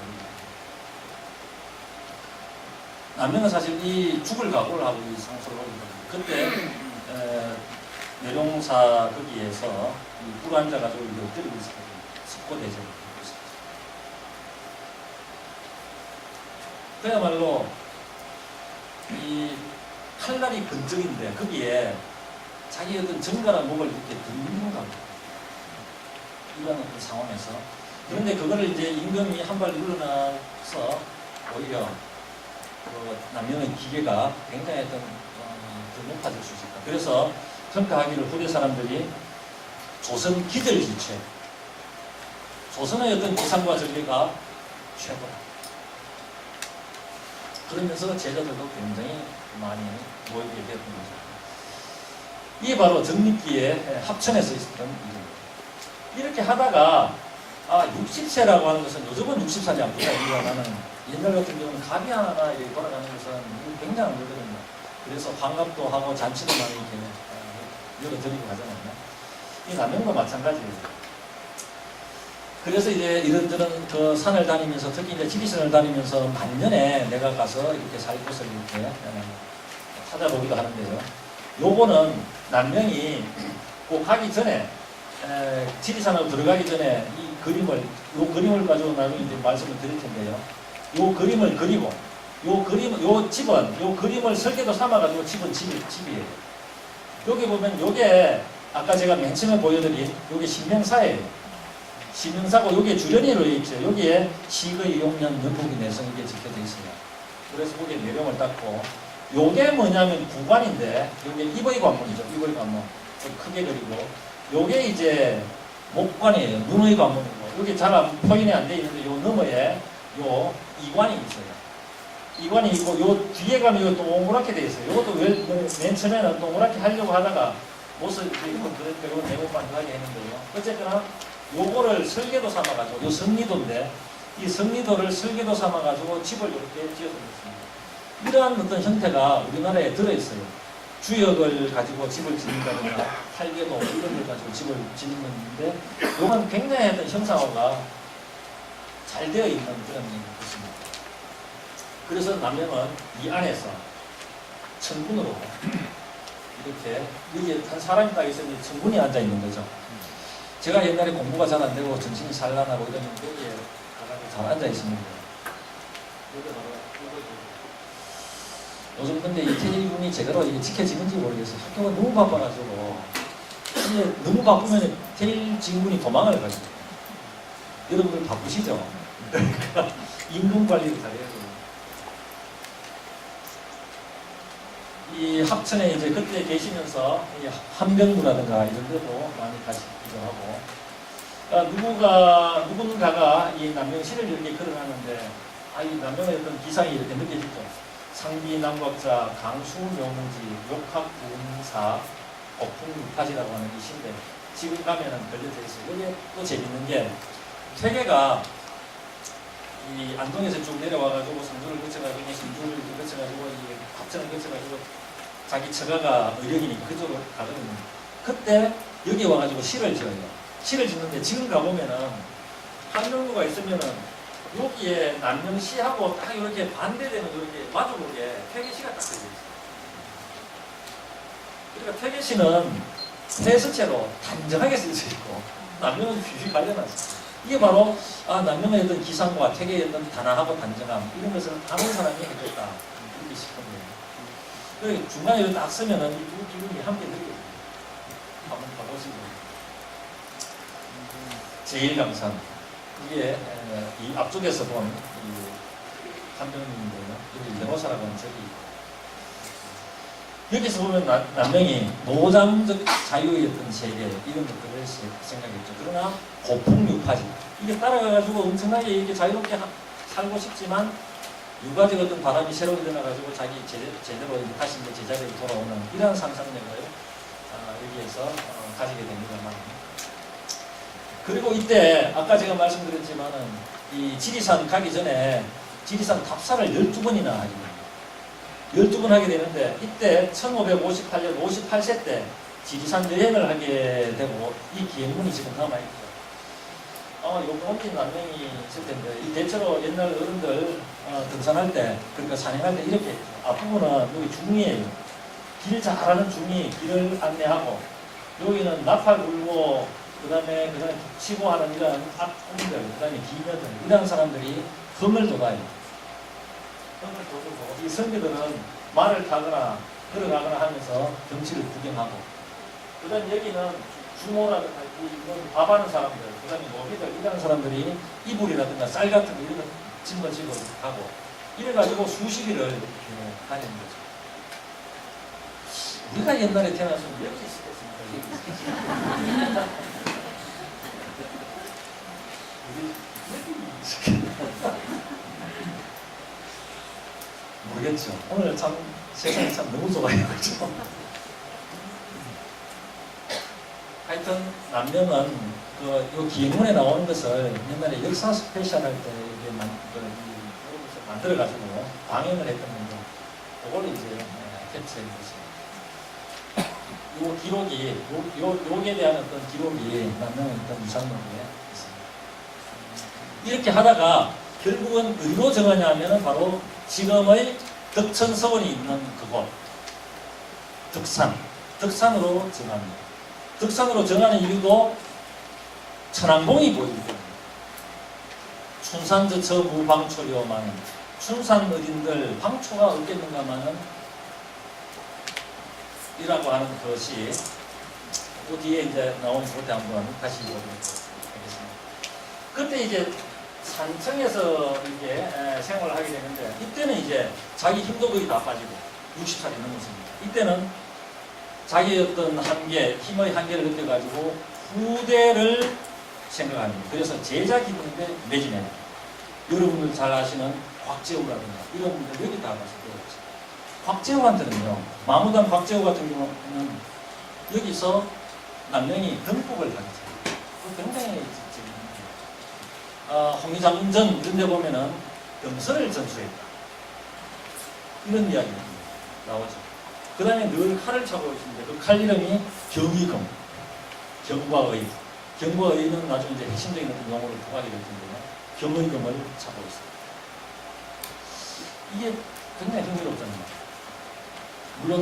남명은 사실 이 죽을 각오를 하고 이 상소를 하거든요. 그때 내룡사 거기에서 이 불 앉아가지고 이제 엎드리고 있었거든요. 석고대제를 하고 있었죠. 그야말로 이 칼날이 근적인데 거기에 자기 어떤 정갈한 목을 이렇게 들는 거예요. 이런 어떤 상황에서. 그런데 그거를 이제 임금이 한 발 물러나서 오히려 그 남명의 기계가 굉장히 어떤 더 높아질 수 있었다. 그래서 평가하기를 후대 사람들이 조선 기절지체, 조선의 어떤 기상과 전례가 최고다. 그러면서 제자들도 굉장히 많이 모이게 되었던 거죠. 이게 바로 정립기의 합천에서 있었던 일입니다. 이렇게 하다가 60세라고 하는 것은 요즘은 60살이 안 보이지만은 옛날 같은 경우는 갑이 하나가 이렇게 돌아가는 것은 굉장한 거거든요. 그래서 환갑도 하고 잔치도 많이 이렇게 열어드리고 하잖아요. 이 남명도 마찬가지예요. 그래서 이제 이런저런 그 산을 다니면서 특히 이제 지리산을 다니면서 반년에 내가 가서 이렇게 살 곳을 이렇게 찾아보기도 하는데요. 요거는 남명이 꼭 가기 전에 지리산으로 들어가기 전에 이 그림을 가지고 나중에 이제 말씀을 드릴 텐데요. 요 그림을 그리고 요 집은 요 그림을 설계도 삼아가지고 집은 집이에요. 여기 보면 요게 아까 제가 맨 처음에 보여드린 요게 신명사예요. 신명사고 요게 주련이로 있죠. 여기에 시의 용년 연복이 내성 이게 적혀져 있어요. 그래서 거기에 내용을 닦고 요게 뭐냐면 구관인데 요게 입의 관문이죠. 입의 관문 좀 크게 그리고 요게 이제 목관이에요. 눈의 관문이고 여기 잘 포인이 안 돼 있는데 요 너머에 요 이관이 있어요. 이관이 있고 요 뒤에 가면 요 동그랗게 돼 있어요. 요것도 맨 처음에는 동그랗게 하려고 하다가 못을 이건 그러니까 요 네모만 하게 했는데요. 어쨌거나 요거를 설계도 삼아가지고 요 성리도인데 이 성리도를 설계도 삼아가지고 집을 이렇게 지어드렸습니다. 이러한 어떤 형태가 우리나라에 들어있어요. 주역을 가지고 집을 짓는다거나 탈계도 이런 걸 가지고 집을 짓는 건데 요건 굉장히 어떤 형상화가 잘 되어 있는 그런 것입니다. 그래서 남명은 이 안에서 천군으로 이렇게 여기에 한 사람이 딱 있으면 천군이 앉아 있는 거죠. 제가 옛날에 공부가 잘 안 되고 정신이 산란하고 이러면 여기에 가가지고 잘 앉아 있습니다. 여기 바로 요즘 근데 이 태일군이 제대로 이게 지켜지는지 모르겠어요. 학교가 너무 바빠가지고 이제 너무 바쁘면 태일 진군이 도망을 가죠. 여러분들 바쁘시죠? 그러니까 임금 관리를 잘해야 돼요. 이 합천에 이제 그때 계시면서 이 한병구라든가 이런 데도 많이 가시기도 하고 누군가가 이 남명시를 이렇게 걸어가는데 이 남명의 어떤 기상이 이렇게 느껴지죠. 상비남각자, 강수묘무지, 욕학군사, 거풍파지라고 하는 이 시인데 지금 가면은 걸려져 있어요. 여기 또 재밌는 게 퇴계가 이 안동에서 쭉 내려와가지고 상주를 거쳐가지고 신주를 거쳐가지고 이 합천을 거쳐가지고 자기 처가가 의령이니까 그쪽으로 가거든요. 그때 여기 와가지고 시를 지어요. 시를 짓는데 지금 가보면은 한명구가 있으면은 여기에 남명시하고 딱 이렇게 반대되는 이렇게 마주보게 퇴계시가 딱 되어 있어요. 그러니까 퇴계시는 해서체로 단정하게 쓰여져 있고 남명은 휘휘 갈려놨어요. 이게 바로 남명의 어떤 기상과 퇴계의 어떤 단아하고 단정함 이런 것을 아는 사람이 해줬다 이렇게 싶은 거예요. 그리고 중간에 이렇게 딱 쓰면은 이 두 기분이 함께 들려요. 한번 봐보시고 제1강산 이게 이 앞쪽에서 본 이 한병님인데요. 여기 레모사라고 하는 적이 여기서 보면 남명이 노장적 자유의 어떤 세계 이런 것들을 생각했죠. 그러나 고풍유파지. 이게 따라가가지고 엄청나게 이게 자유롭게 살고 싶지만 유가적 어떤 바람이 새로 일어나가지고 자기 제대로 다시 이제 제자리로 돌아오는 이러한 상상력을 여기에서 가지게 됩니다만. 그리고 이때 아까 제가 말씀드렸지만은 이 지리산 가기 전에 지리산 탑사를 12번이나 하게 됩니다. 12번 하게 되는데 이때 1558년 58세 때 지리산 여행을 하게 되고 이 기행문이 지금 남아있죠. 요거 옮긴 남명이 있을 텐데 이 대체로 옛날 어른들 등산할 때 그러니까 산행할 때 이렇게 했죠. 앞부분은 여기 중이에요. 길 잘하는 중이 길을 안내하고 여기는 나팔 불고 그 다음에 북치고 하는 이런 앞분들 그 다음에 기녀들 이런 사람들이 흠을 돋아요. 이 선비들은 말을 타거나 걸어가거나 하면서 경치를 구경하고 그 다음에 여기는 주모라든가 이런 밥하는 사람들 그 다음에 노비들 이런 사람들이 이불이라든가 쌀 같은 거 이런 거 짊어지고 가고 이래가지고 수십일을 이렇게 다니는 거죠. 우리가 옛날에 태어났으면 여기 있었겠습니까? 모르겠죠. 오늘 참 세상이 참 너무 좋아요. 그렇죠? 하여튼 남명은 요 기문에 나오는 것을 옛날에 역사 스페셜 할 때 이게 만들어가지고 방영을 했었는데 그걸 이제 캡처해 보겠습니다. 요 기록이 요에 대한 어떤 기록이 남명의 어떤 유산록에 있습니다. 이렇게 하다가 결국은 어디로 정하냐면은 바로 지금의 덕천서원이 있는 그곳 덕산으로 정합니다. 덕산으로 정하는 이유도 천왕봉이 보이기 때문에 춘산저처 무방초려마는 춘산 어딘들 방초가 없겠는가마는 이라고 하는 것이 그 뒤에 이제 나오는 곳에 한번 다시 보도록 하겠습니다. 그때 이제 산청에서 이렇게 생활을 하게 되는데 이때는 이제 자기 힘도 거의 다 빠지고 60살이 넘었습니다. 이때는 자기의 어떤 한계, 힘의 한계를 느껴가지고 후대를 생각합니다. 그래서 제자 기분인데 매진해요. 여러분들 잘 아시는 곽재우라든가 이런 분들 여기 다 가서 배웠죠. 곽재우한테는요, 마무당 곽재우 같은 경우는 여기서 남명이 등복을 하겠어요. 굉장히 홍의장전 이런 데 보면은 병설을 전수했다. 이런 이야기가 나오죠. 그 다음에 늘 칼을 차고 있습니다. 그 칼 이름이 경의검, 경과의. 경과의는 나중에 이제 핵심적인 어떤 용어를 부과하게 될 텐데요. 경의검을 차고 있습니다. 이게 굉장히 흥미롭잖아요. 물론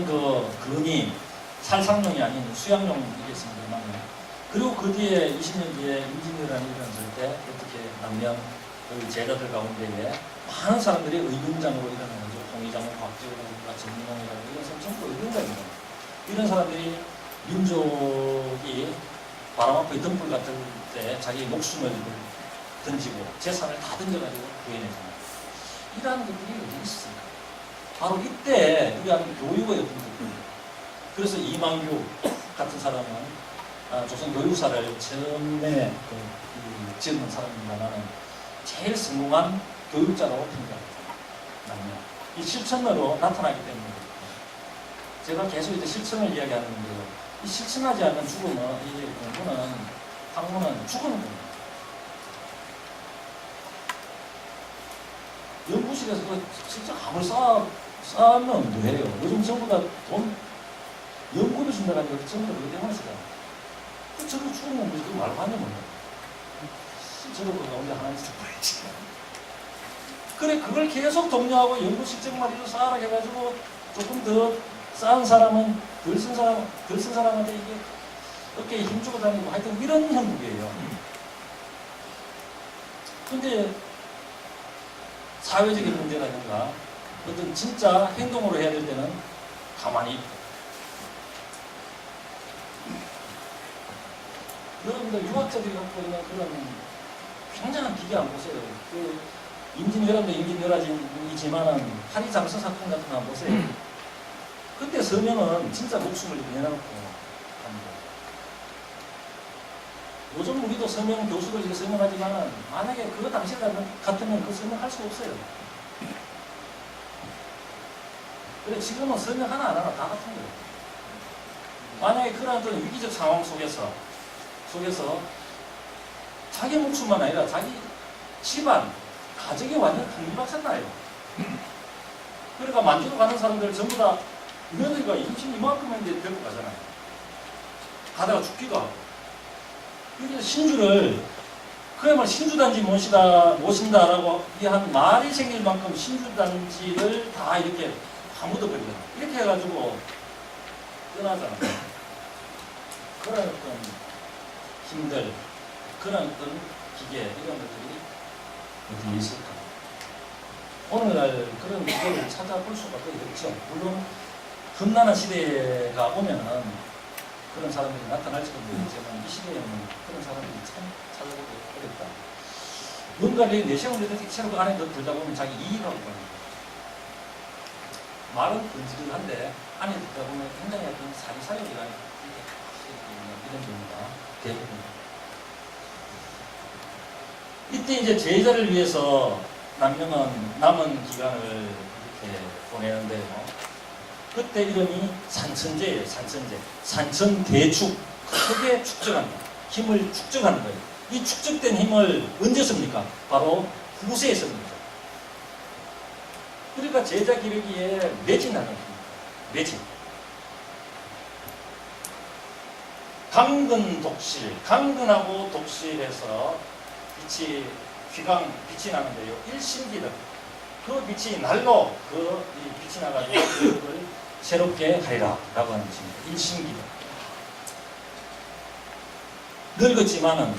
근이 살상용이 아닌 수양용이겠습니다만, 그리고 그 뒤에 20년 뒤에 임진왜란이 일어났을 때 어떻게 남명 그 제자들 가운데에 많은 사람들이 의병장으로 일어나는 거죠. 홍의장은 곽재우라든가 전민홍이라든가 이런 사람 전부 의병장입니다. 이런 사람들이 민족이 바람 앞에 등불 같은 때 자기 목숨을 던지고 재산을 다 던져가지고 구해내잖아요. 이러한 것들이 어디 있습니까? 바로 이때 우리한 교육의 어떤 부분입니다. 그래서 이만규 같은 사람은 조선 교육사를 처음에 지은 사람입니다만 제일 성공한 교육자라고 평가합니다. 이 실천으로 나타나기 때문에 제가 계속 이제 실천을 이야기하는데요. 이 실천하지 않는 죽음은 이 공부는 학문은 죽은 겁니다. 연구실에서 진짜 감을 쌓으면 뭐해요? 요즘 전부 다 돈 연구비 준다고 하니까 전부 다 그것 때문에 쓰잖아요. 저거 죽은 건 뭐지? 그거 말고 하는 거예요. 저거 가운데 하나 있어 보이지. 그래, 그걸 계속 독려하고 연구 실적만 쌓아라 해가지고 조금 더 쌓은 사람은 덜 쓴 사람한테 이게 어깨에 힘주고 다니고 하여튼 이런 형국이에요. 근데 사회적인 문제라든가 어떤 진짜 행동으로 해야 될 때는 가만히 있고. 여러분들 유학자들이 갖고 있는 그런 굉장한 기계 안 보세요. 임진왜란도 임진왜란이지만은 파리장서 사건 같은 거 안 보세요. 그때 서명은 진짜 목숨을 내놓고 합니다. 요즘 우리도 서명 교수들 이렇게 서명하지만 만약에 그 당시 같으면 그 서명할 수 없어요. 그래 지금은 서명 하나 안 하나 다 같은 거예요. 만약에 그런 위기적 상황 속에서 자기 목숨만 아니라 자기 집안, 가정이 완전 큰일박산 나요. 그러니까 만주로 가는 사람들 전부 다 며느리가 임신 이만큼 했는데 데리고 가잖아요. 가다가 죽기도 하고. 그래서 신주를 그야말로 신주단지 모신다라고 한 말이 생길 만큼 신주단지를 다 이렇게 다 묻어버리잖아. 이렇게 해가지고 떠나잖아. 그런 어떤 힘들, 그런 어떤 기계 이런 것들이 어디 있을까? 오늘날 그런 것들을 찾아볼 수가 거의 없죠. 물론 험난한 시대가 오면은 그런 사람들이 나타날지도 모르겠지만 이 시대에는 그런 사람들이 참 찾아보기 어렵다. 뭔가를 내세우는 데 그 안에 들다 보면 자기 이익하고 가는 말은 근질근한데 안에 들다 보면 굉장히 어떤 사리사욕이라는 이런 경우가 대부분. 이때 이제 제자를 위해서 남명은 남은 기간을 이렇게 보내는데요. 그때 이름이 산천제예요. 산천제. 산천대축. 크게 축적한다. 힘을 축적하는 거예요. 이 축적된 힘을 언제 씁니까? 바로 후세에 씁니다. 그러니까 제자 기르기에 매진하는 겁니다. 매진. 강근 독실. 강근하고 독실에서 빛이 빛이 나는데요. 일신기득. 그 빛이 날로 빛이 나가지고 그걸 새롭게 하리라라고 하는 것입니다. 일신기득. 늙었지만은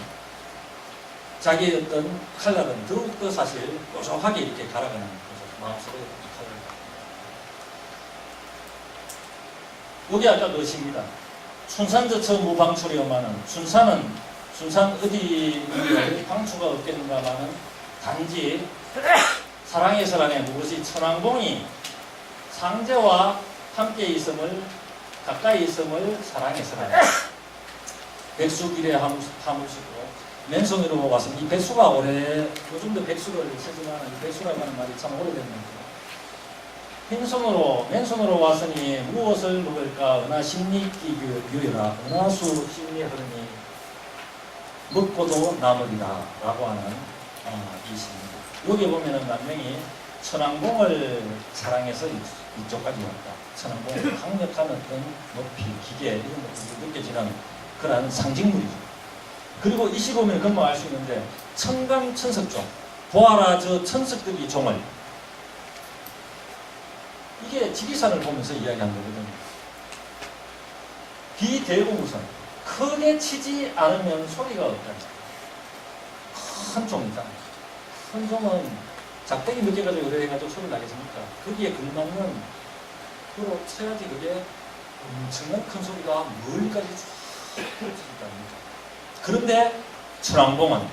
자기의 어떤 칼날은 더욱더 사실 뾰족하게 이렇게 갈아가는 거죠. 마음속에 칼을. 여기 아까 그것입니다. 춘산저처 무방출이오마는 순산 어디 방추가 없겠는가마는 단지 사랑해서라네 무엇이 천왕봉이 상제와 함께 있음을 가까이 있음을 사랑해서라네. 백수길에 하무시고 맨손으로 왔습니다. 이 백수가 요즘도 백수를 쓰지만 이 백수라고 하는 말이 참 오래됐는데 맨손으로 왔으니 무엇을 먹을까 은하 심리기 유여라 은하수 심리 흐르니 먹고도 남으리라 라고 하는 이십니다. 여기 보면은 남명이 천왕봉을 사랑해서 이쪽까지 왔다. 천왕봉의 강력한 어떤 높이, 기계 이런 것들이 느껴지는 그런 상징물이죠. 그리고 이 시 보면 금방 알 수 있는데 천간천석종 보아라 저 천석들이 종을 이게 지리산을 보면서 이야기한 거거든요. 비대공우선 크게 치지 않으면 소리가 없다. 큰 종이다. 큰 종은 작대기 몇 개 가지고 이래 해가지고 소리 나겠습니까? 거기에 걸맞는 그로 쳐야지 그게 엄청난 큰 소리가 멀리까지 쭉 들어진다. 그런데 천왕봉은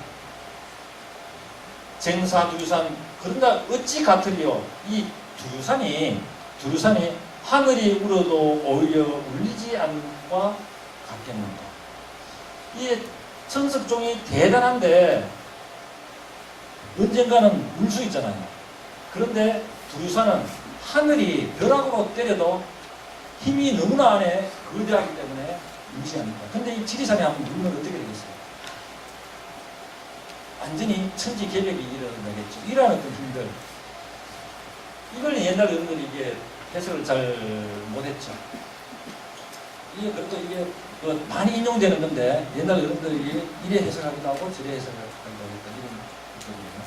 쟁사두류산 그런가 어찌 같으리요? 이 두류산이 하늘이 울어도 오히려 울리지 않과 같겠는가? 이 천석종이 대단한데 언젠가는 울 수 있잖아요. 그런데 두류산은 하늘이 벼락으로 때려도 힘이 너무나 안에 거대하기 때문에 무시합니다. 근데 이 지리산에 한번 울면 어떻게 되겠어요? 완전히 천지개벽이 일어나겠죠. 이러한 어떤 힘들. 이걸 옛날 어른들이 이게 해석을 잘 못했죠. 이게 그래도 이게 많이 인용되는 건데 옛날 어른들이 이래 해석하기도 하고 저래 해석하기도 하고 이런 거거든요.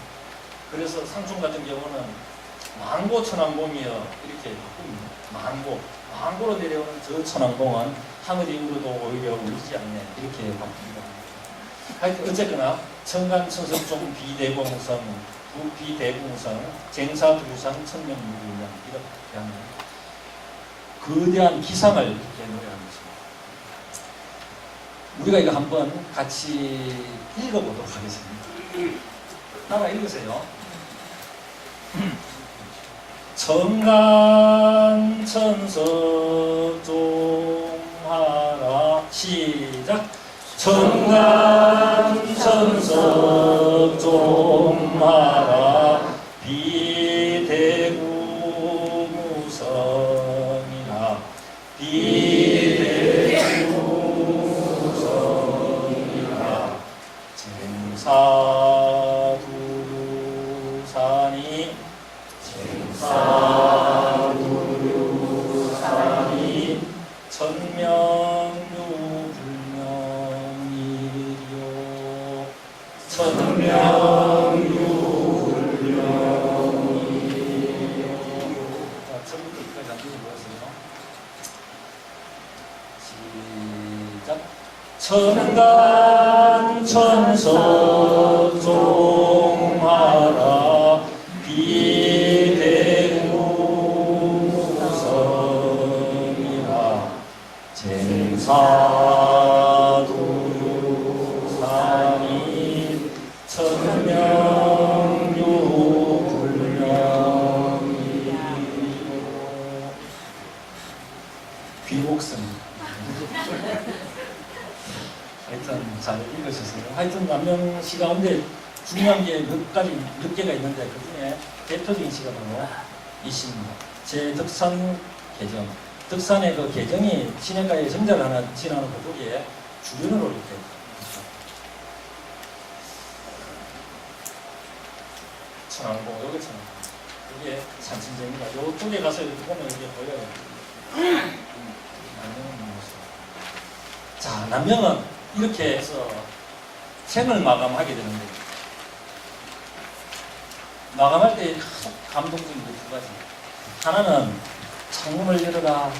그래서 상충 같은 경우는 망고 천왕봉이여 이렇게 바꿉니다. 망고로 내려오는 저 천왕봉은 하늘이 울어도 오히려 울리지 않네 이렇게 바뀝니다. 하여튼 어쨌거나 천간천석종 비대공성 쟁사두류산 천명무구명 이렇게 하는 거대한 기상을 이렇게 노래하는 것입니다. 우리가 이거 한번 같이 읽어보도록 하겠습니다. 따라 읽으세요. 천간천석 비대우성이라 쟁사두루산이 천명유불명이요 천명유불명이요. 자, 처음부터 여기까지 한 번 보겠습니다. 시작. 천간천서종하라 비대우성이라 쟁사두루산이 천명유불명이요. 귀곡성. 하여튼 잘 읽으셨어요. 하여튼 남명 시 가운데 중요한 게 몇 개가 있는데 그 중에 대표적인 시가 바로 이 시입니다. 제 덕산 계정. 덕산의 그 계정이 시냇가에 정자를 하나 지나놓고 거기에 주변으로 이렇게 천왕봉, 여기 천왕봉. 여기에 산천제입니다. 요쪽에 가서 이렇게 보면 이게 보여요. 남명은 무엇이죠? 자, 남명은 이렇게 해서 생을 마감하게 되는데 마감할 때 감동적인 게 두 가지. 하나는 창문을 열어라,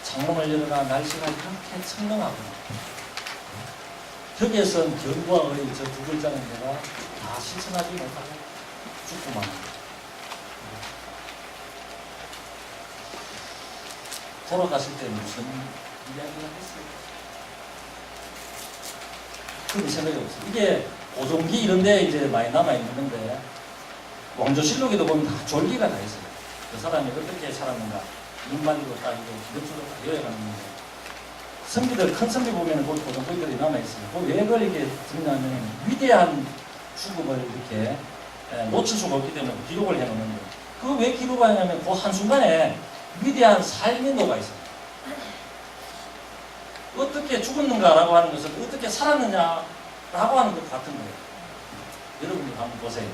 창문을 열어라. 날씨가 그렇게 청명하구나. 여기에선 견과 의 저 두 글자는 내가 다 실천하지 못하고 죽고만. 돌아가실 때 무슨 이야기를 했어요? 그런 생각이 없어요. 이게 고종기 이런 데 이제 많이 남아있는 건데, 왕조실록에도 보면 다 졸기가 다 있어요. 그 사람이 어떻게 살았는가, 눈만이고 따지고, 몇주도 다 요약하는 건데, 선비들, 큰 선비 보면 그 고종기들이 남아있어요. 왜 그걸 이렇게 듣냐면, 위대한 죽음을 이렇게 놓칠 수가 없기 때문에 기록을 해놓는데, 그거 왜 기록을 하냐면, 그 한순간에 위대한 삶의 노가 있어요. 어떻게 죽었는가라고 하는 것을 어떻게 살았느냐라고 하는 것 같은 거예요. 여러분이 한번 보세요.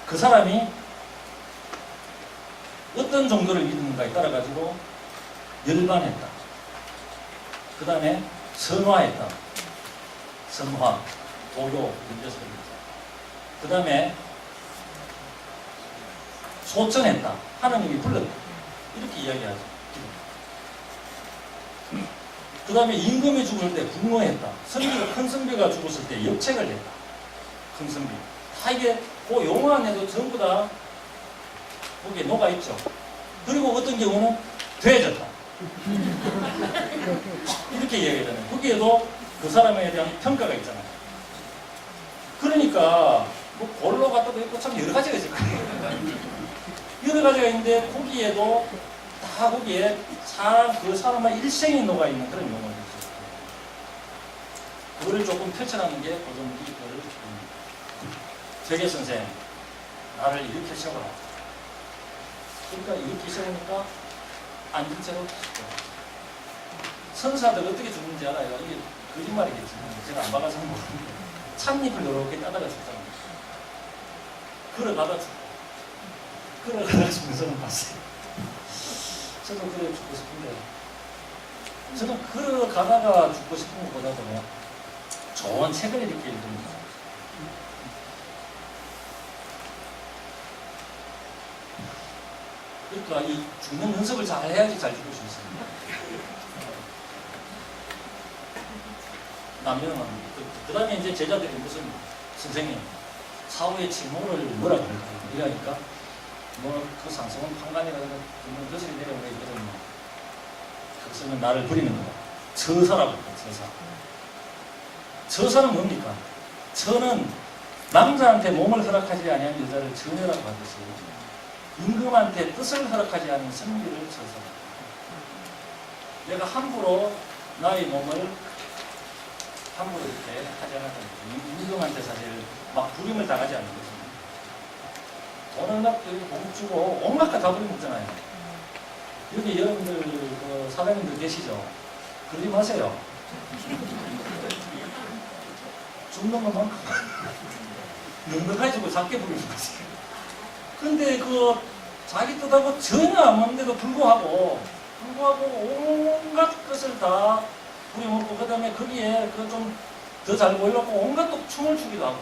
그 사람이 어떤 정도를 믿는가에 따라 가지고 열반했다. 그 다음에 선화했다. 선화, 도교, 연대설이죠. 그 다음에 소천했다. 하나님이 불렀다. 이렇게 이야기하죠. 그 다음에 임금이 죽을 때 분노했다. 선비가, 큰 선비가 죽었을 때 역책을 했다. 큰 선비. 다 이게 그 용어 안에도 전부 다 거기에 녹아있죠. 그리고 어떤 경우는 되어졌다. 이렇게 이야기하잖아요. 거기에도 그 사람에 대한 평가가 있잖아요. 그러니까 뭐 골로 갖다도 있고 참 여러 가지가 있을 거예요. 여러 가지가 있는데 거기에도 다 거기에 그 사람의 일생이 녹아있는 그런 용어를 있어요. 그거를 조금 펼쳐나가는 게 고종기 거를 재계 선생, 나를 이렇게 세워라. 그러니까 이렇게 세우니까 앉은 채로 죽고. 선사들 어떻게 죽는지 알아요? 이게 거짓말이겠지만 제가 안 봐가서 모르는데 찻잎을 이렇게 따다가 죽잖아요. 걸어가다 죽고. 걸어가다 죽는 사람 봤어요. 저도 그래 죽고 싶은데, 저는 걸어가다가 죽고 싶은 것보다도 좋은 책을 이렇게 읽습니다. 그러니까 이 죽는 연습을 잘 해야지 잘 죽을 수 있습니다. 남명은 그 다음에 이제 제자들이 무슨 선생님 사후의 칭호를 뭐라 그럴까요? 이러니까 뭐 그 상승은 판관이라든가 뭐 거슬이 내려오고 있거든요. 그것은 나를 부리는 거다. 처사라고 합니다. 처사. 처사는 뭡니까? 처는 남자한테 몸을 허락하지 아니한 여자를 처녀라고 하듯이 임금한테 뜻을 허락하지 않은 선비를 처사. 내가 함부로 나의 몸을 함부로 이렇게 하지 않았던 거죠. 임금한테 사실 막 부림을 당하지 않는 거죠. 돈을 막 공국 주고 온갖 거 다 부림 먹잖아요. 여기 여러분들 그 사장님들 계시죠? 그러지 마세요. 죽는 것만 넉넉해지고 작게 부리는 거지. 근데 그 자기 뜻하고 전혀 안 맞는데도 불구하고 온갖 것을 다 부려먹고 그 다음에 거기에 그 좀 더 잘 보이려고 온갖 또 춤을 추기도 하고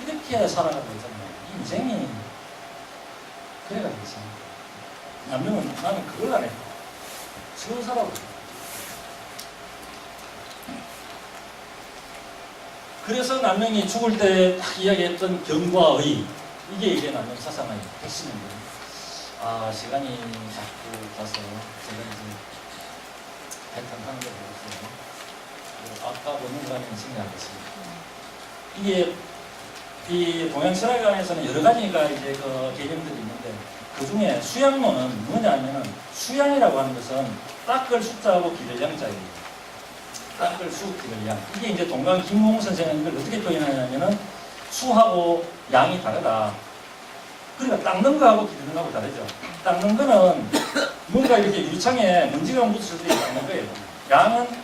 이렇게 살아가고 있잖아요. 인생이 그래가지고 있습니다. 남녀는 나는 그걸 안 했고 서사라고. 그래서 남명이 죽을 때 딱 이야기했던 경과 의, 이게 남명 사상의 핵심인데, 시간이 자꾸 가서 제가 이제 패턴하는 걸 보고서 아까 보는 거는 생략하겠습니다. 이게 이 동양 철학관에서는 여러 가지가 이제 그 개념들이 있는데, 그 중에 수양론은 뭐냐면은 수양이라고 하는 것은 닦을 숫자하고 기를 양자예요. 닦을 수, 기를 양. 이게 이제 동강 김홍 선생은 이걸 어떻게 표현하냐면은 수하고 양이 다르다. 그러니까 닦는 거하고 기르는 거하고 다르죠. 닦는 거는 뭔가 이렇게 유창에 먼지가 묻었을 때 닦는 거예요. 양은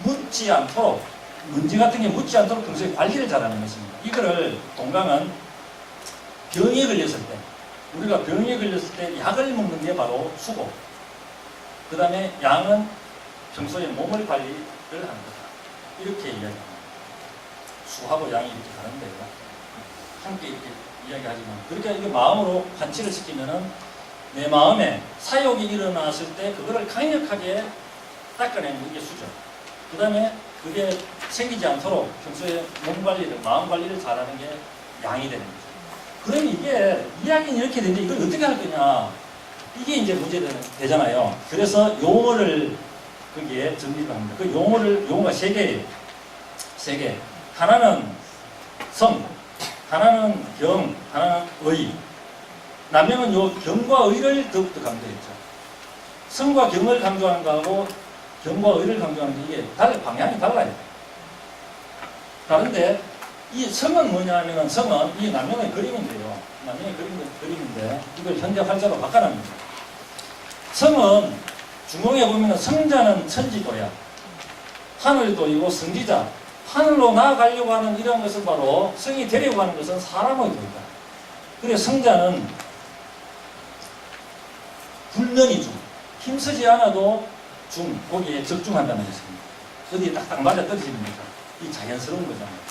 묻지 않도록, 먼지 같은 게 묻지 않도록 평소에 관리를 잘하는 것입니다. 이거를 동강은 병에 걸렸을 때, 우리가 병에 걸렸을 때 약을 먹는 게 바로 수고, 그 다음에 양은 평소에 몸을 관리를 하는 거다. 이렇게 이야기합니다. 수하고 양이 이렇게 다른데요. 함께 이렇게 이야기하지만, 그러니까 이게 마음으로 관치를 시키면은 내 마음에 사욕이 일어났을 때 그거를 강력하게 닦아내는 게 수죠. 그 다음에 그게 생기지 않도록 평소에 몸 관리를, 마음 관리를 잘하는 게 양이 되는 거죠. 그러면 이게 이야기는 이렇게 되는데 이걸 어떻게 할 거냐, 이게 이제 문제되잖아요. 그래서 용어를 거기에 정리를 합니다. 그 용어가 세 개예요. 세 개. 하나는 성, 하나는 경, 하나는 의. 남명은 요 경과 의를 더욱더 강조했죠. 성과 경을 강조하는 거하고 경과 의를 강조하는 게 이게 방향이 달라요. 다른데 이 성은 뭐냐 하면은, 성은 이 남명의 그림인데요. 남명의 그림인데 이걸 현대 활자로 바꿔놨습니다. 성은 중공에 보면은 성자는 천지도야. 하늘도이고 성지자. 하늘로 나아가려고 하는 이런 것은 바로, 성이 되려고 하는 것은 사람의 도이다. 그래서 성자는 불면이 중, 힘쓰지 않아도 중, 거기에 적중한다는 것입니다. 어디에 딱딱 맞아 떨어집니다. 이 자연스러운 거잖아요.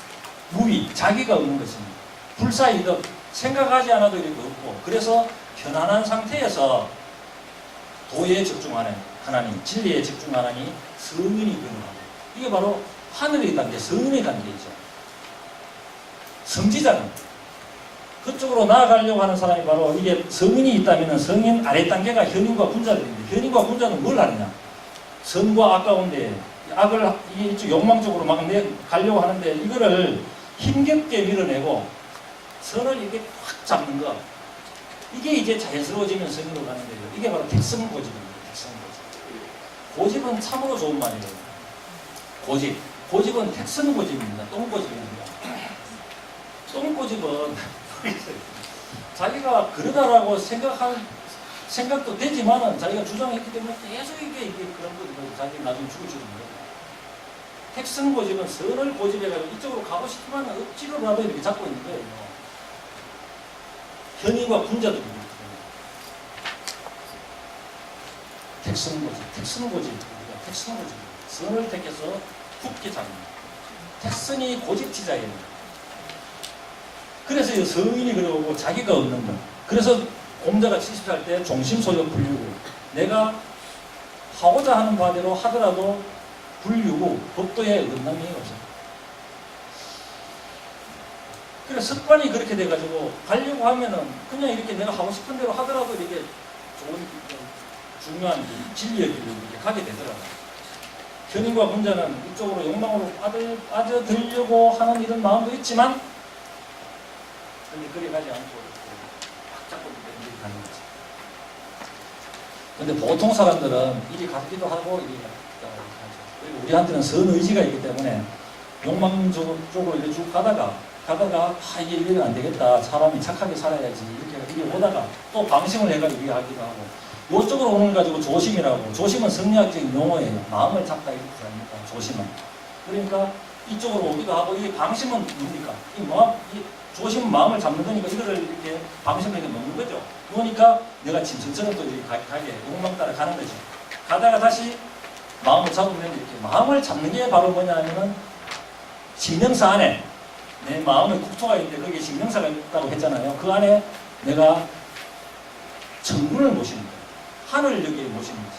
무위, 자기가 없는 것입니다. 불사이득, 생각하지 않아도 이렇게 없고, 그래서 편안한 상태에서 도에 적중하는 하나님, 진리에 적중하나니 성인이 변화하고, 이게 바로 하늘의 단계, 성인의 단계이죠. 성지자는 그쪽으로 나아가려고 하는 사람이 바로, 이게 성인이 있다면 성인 아래 단계가 현인과 군자들인데, 현인과 군자는 뭘 하느냐? 선과 악 가운데 악을 이쪽 욕망 쪽으로 막 가려고 하는데, 이거를 힘겹게 밀어내고 선을 이렇게 확 잡는 거, 이게 이제 자연스러워지면 성인으로 가는데요. 이게 바로 택성고집입니다. 택성고집. 고집은 참으로 좋은 말이에요. 고집은 택성고집입니다. 똥고집입니다. 똥고집은 자기가 그러다라고 생각도 되지만은 자기가 주장했기 때문에 계속 이게 그런 거죠. 자기 나중에 죽을 줄은 몰라요. 택성고집은 선을 고집해가지고 이쪽으로 가고 싶지만 억지로라도 이렇게 잡고 있는 거예요. 현인과 군자들이 택성고집. 선을 택해서 굳게 잡는. 택성이 고집지자예요. 그래서 이 성인이 그러고 자기가 없는 거. 그래서 공자가 70살 때 종심소욕 불유고, 내가 하고자 하는 바대로 하더라도 불유고 법도에 은남이 없어요. 그래서 습관이 그렇게 돼가지고 가려고 하면은 그냥 이렇게 내가 하고 싶은 대로 하더라도 이렇게 좋은, 중요한 진리의 길로 이렇게 가게 되더라고요. 현인과 군자는 이쪽으로 욕망으로 빠져들려고 하는 이런 마음도 있지만, 근데 그리 가지 않고 확 잡고 이렇게 가는 거죠. 근데 보통 사람들은 이리 가기도 하고 이리 가기도 하죠. 그리고 우리한테는 선의지가 있기 때문에 욕망 쪽으로 이렇게 쭉 가다가 이게 이러면 안 되겠다, 사람이 착하게 살아야지, 이렇게 오다가 또 방심을 해가지고 이렇게 하기도 하고, 요쪽으로 오는 거 가지고 조심이라고. 조심은 성리학적인 용어예요. 마음을 잡다 이렇게 합니까? 조심은. 그러니까 이쪽으로 오기도 하고, 이 방심은 뭡니까? 이 조심은 마음을 잡는 거니까 이거를 이렇게 방심을 이렇게 먹는 거죠. 그러니까 내가 짐승처럼 또 이렇게 가게 욕망 따라 가는 거죠. 가다가 다시 마음을 잡으면 이렇게 마음을 잡는 게 바로 뭐냐면은 신명사 안에 내 마음의 국토가 있는데 거기에 신명사가 있다고 했잖아요. 그 안에 내가 천군을 모시는 거예요. 하늘을 여기에 모시는 거죠.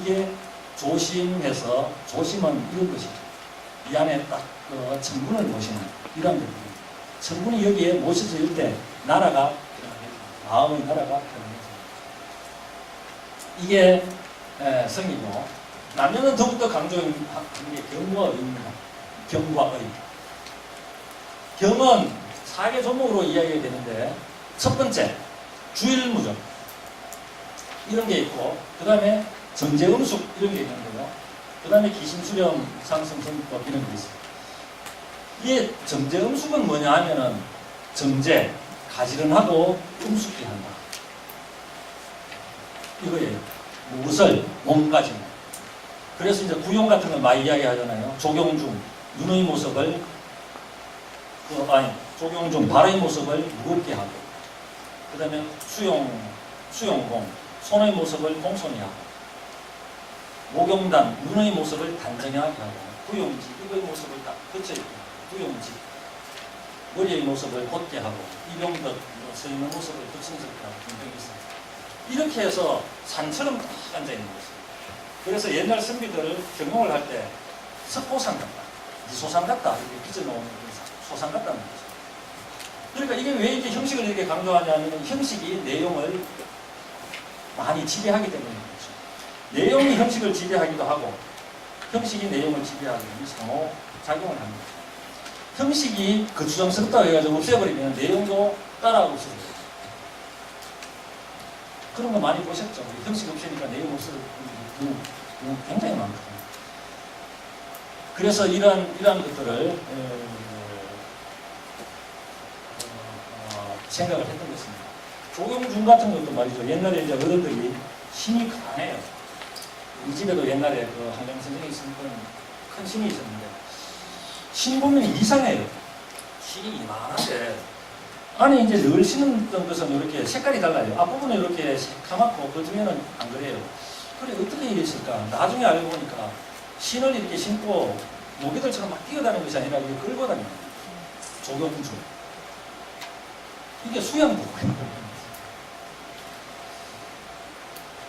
이게 조심해서, 조심은 이런 것이죠. 이 안에 딱 그 천군을 모시는 이런 겁니다. 천군이 여기에 모셔질 때 나라가 마음의 나라가 이게 성이고, 남녀는 더욱더 강조한 게 경과 의입니다. 경과 의. 경은 4개 종목으로 이야기가 되는데, 첫 번째 주일무적 이런 게 있고, 그 다음에 정제음숙 이런 게 있는데요. 그 다음에 기신수렴 상승성법 이런 게 있어요. 이게 정제음숙은 뭐냐 하면은 정제, 가지런하고 음숙히 한다. 이거예요. 무술, 몸가짐. 그래서 이제 구용 같은 걸 많이 이야기하잖아요. 조경중, 눈의 모습을, 조경중, 발의 모습을 무겁게 하고, 그 다음에 수용공, 손의 모습을 공손히 하고, 목용단, 눈의 모습을 단정하게 하고, 구용지, 이거의 모습을 딱 거쳐있고, 구용지, 머리의 모습을 곧게 하고, 이병덧, 서 있는 모습을 거침스럽게 하고, 등등이 있어요. 이렇게 해서 산처럼 딱 앉아있는 거죠. 그래서 옛날 선비들을 경영을 할 때 석고산 같다, 미소산 같다 이렇게 빚어놓은 소산 같다는 거죠. 그러니까 이게 왜 이제 형식을 이렇게 강조하냐면, 형식이 내용을 많이 지배하기 때문인 거죠. 내용이 형식을 지배하기도 하고, 형식이 내용을 지배하기 때문에 상호 작용을 합니다. 형식이 거추장스럽다고 해가지고 없애버리면 내용도 따라 없어져요. 그런 거 많이 보셨죠? 형식 없으니까 내용 없어지는 경우 굉장히 많거든요. 그래서 이러한 것들을 생각을 했던 것입니다. 조경중 같은 것도 말이죠. 옛날에 이제 어른들이 신이 강해요. 이 집에도 옛날에 그 한강 선생이 있었던 큰 신이 있었는데, 신 보면 이상해요. 신이 이만한데 안에 이제 늘 신었던 것은 이렇게 색깔이 달라요. 앞부분은 이렇게 새카맣고 그 중에는 안 그래요. 그래 어떻게 이랬을까? 나중에 알고 보니까 신을 이렇게 신고 모기들처럼 막 뛰어다니는 것이 아니라 이게 끌고 다니는 거예요. 조경중. 이게 수양복.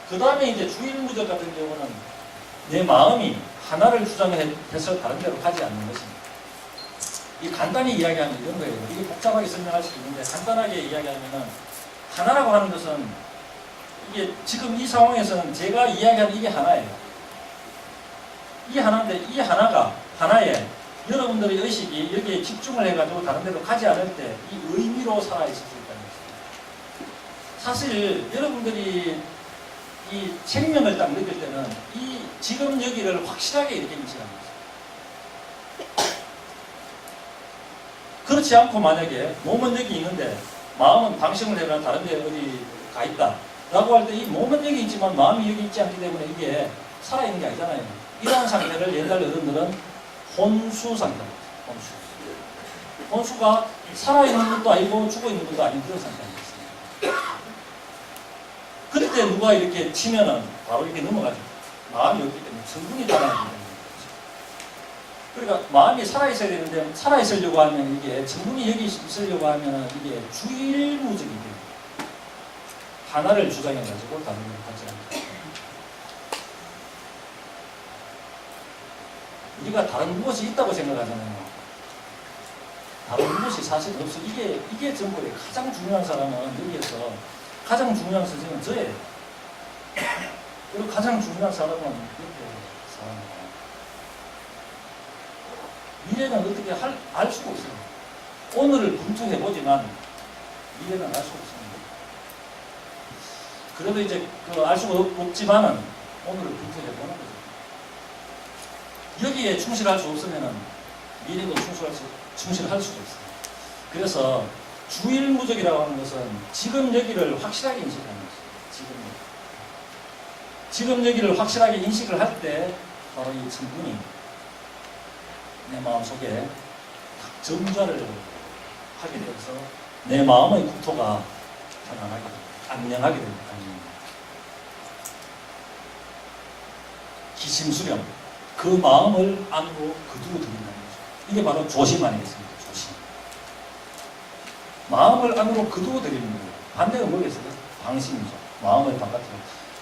그 다음에 이제 주일무적 같은 경우는 내 마음이 하나를 주장해서 다른 데로 가지 않는 것입니다. 이 간단히 이야기하면 이런 거예요. 이게 복잡하게 설명할 수도 있는데, 간단하게 이야기하면은 하나라고 하는 것은, 이게 지금 이 상황에서는 제가 이야기하는 이게 하나예요. 이게 하나인데, 이 하나가 하나에 여러분들의 의식이 여기에 집중을 해가지고 다른 데로 가지 않을 때 이 의미로 살아있을 수 있다는 것입니다. 사실 여러분들이 이 생명을 딱 느낄 때는 이 지금 여기를 확실하게 이렇게 인식합니다. 그렇지 않고 만약에 몸은 여기 있는데 마음은 방심을 해가 다른 데 어디 가 있다 라고 할 때, 이 몸은 여기 있지만 마음이 여기 있지 않기 때문에 이게 살아있는 게 아니잖아요. 이러한 상태를 옛날 어른들은 혼수 상태입니다. 혼수가 살아있는 것도 아니고 죽어있는 것도 아닌 그런 상태입니다. 그때 누가 이렇게 치면은 바로 이렇게 넘어가죠. 마음이 없기 때문에 성분이 달아나기 때문에. 그러니까 마음이 살아있어야 되는데, 살아있으려고 하면 이게 정분이 여기 있으려고 하면 이게 주일무적이 돼요. 하나를 주장해가지고 다른 걸 하지 않는. 우리가 다른 무엇이 있다고 생각하잖아요. 다른 무엇이 사실 없어. 이게 전부예요. 가장 중요한 사람은 여기에서 가장 중요한 선생님은 저예요. 그리고 가장 중요한 사람은 이렇게 사람이에요. 미래는 어떻게 알 수가 없어요. 오늘을 분투해보지만 미래는 알 수가 없습니다. 그래도 이제 알 수가 없지만은 오늘을 분투해보는 거죠. 여기에 충실할 수 없으면은 미래도 충실할 수가 없어요. 그래서 주일무적이라고 하는 것은 지금 여기를 확실하게 인식하는 것이에요. 지금. 지금 여기를 확실하게 인식을 할 때 바로 이 성분이 내 마음속에 정좌를 하게 되어서 내 마음의 국토가 편안하게 됩니다. 안녕하게 됩니다. 기심수렴, 그 마음을 안으로 거두어 들인다는 거죠. 이게 바로 조심 아니겠습니까? 조심. 마음을 안으로 거두어 들이는 거예요. 반대가 뭐겠어요? 방심이죠. 마음을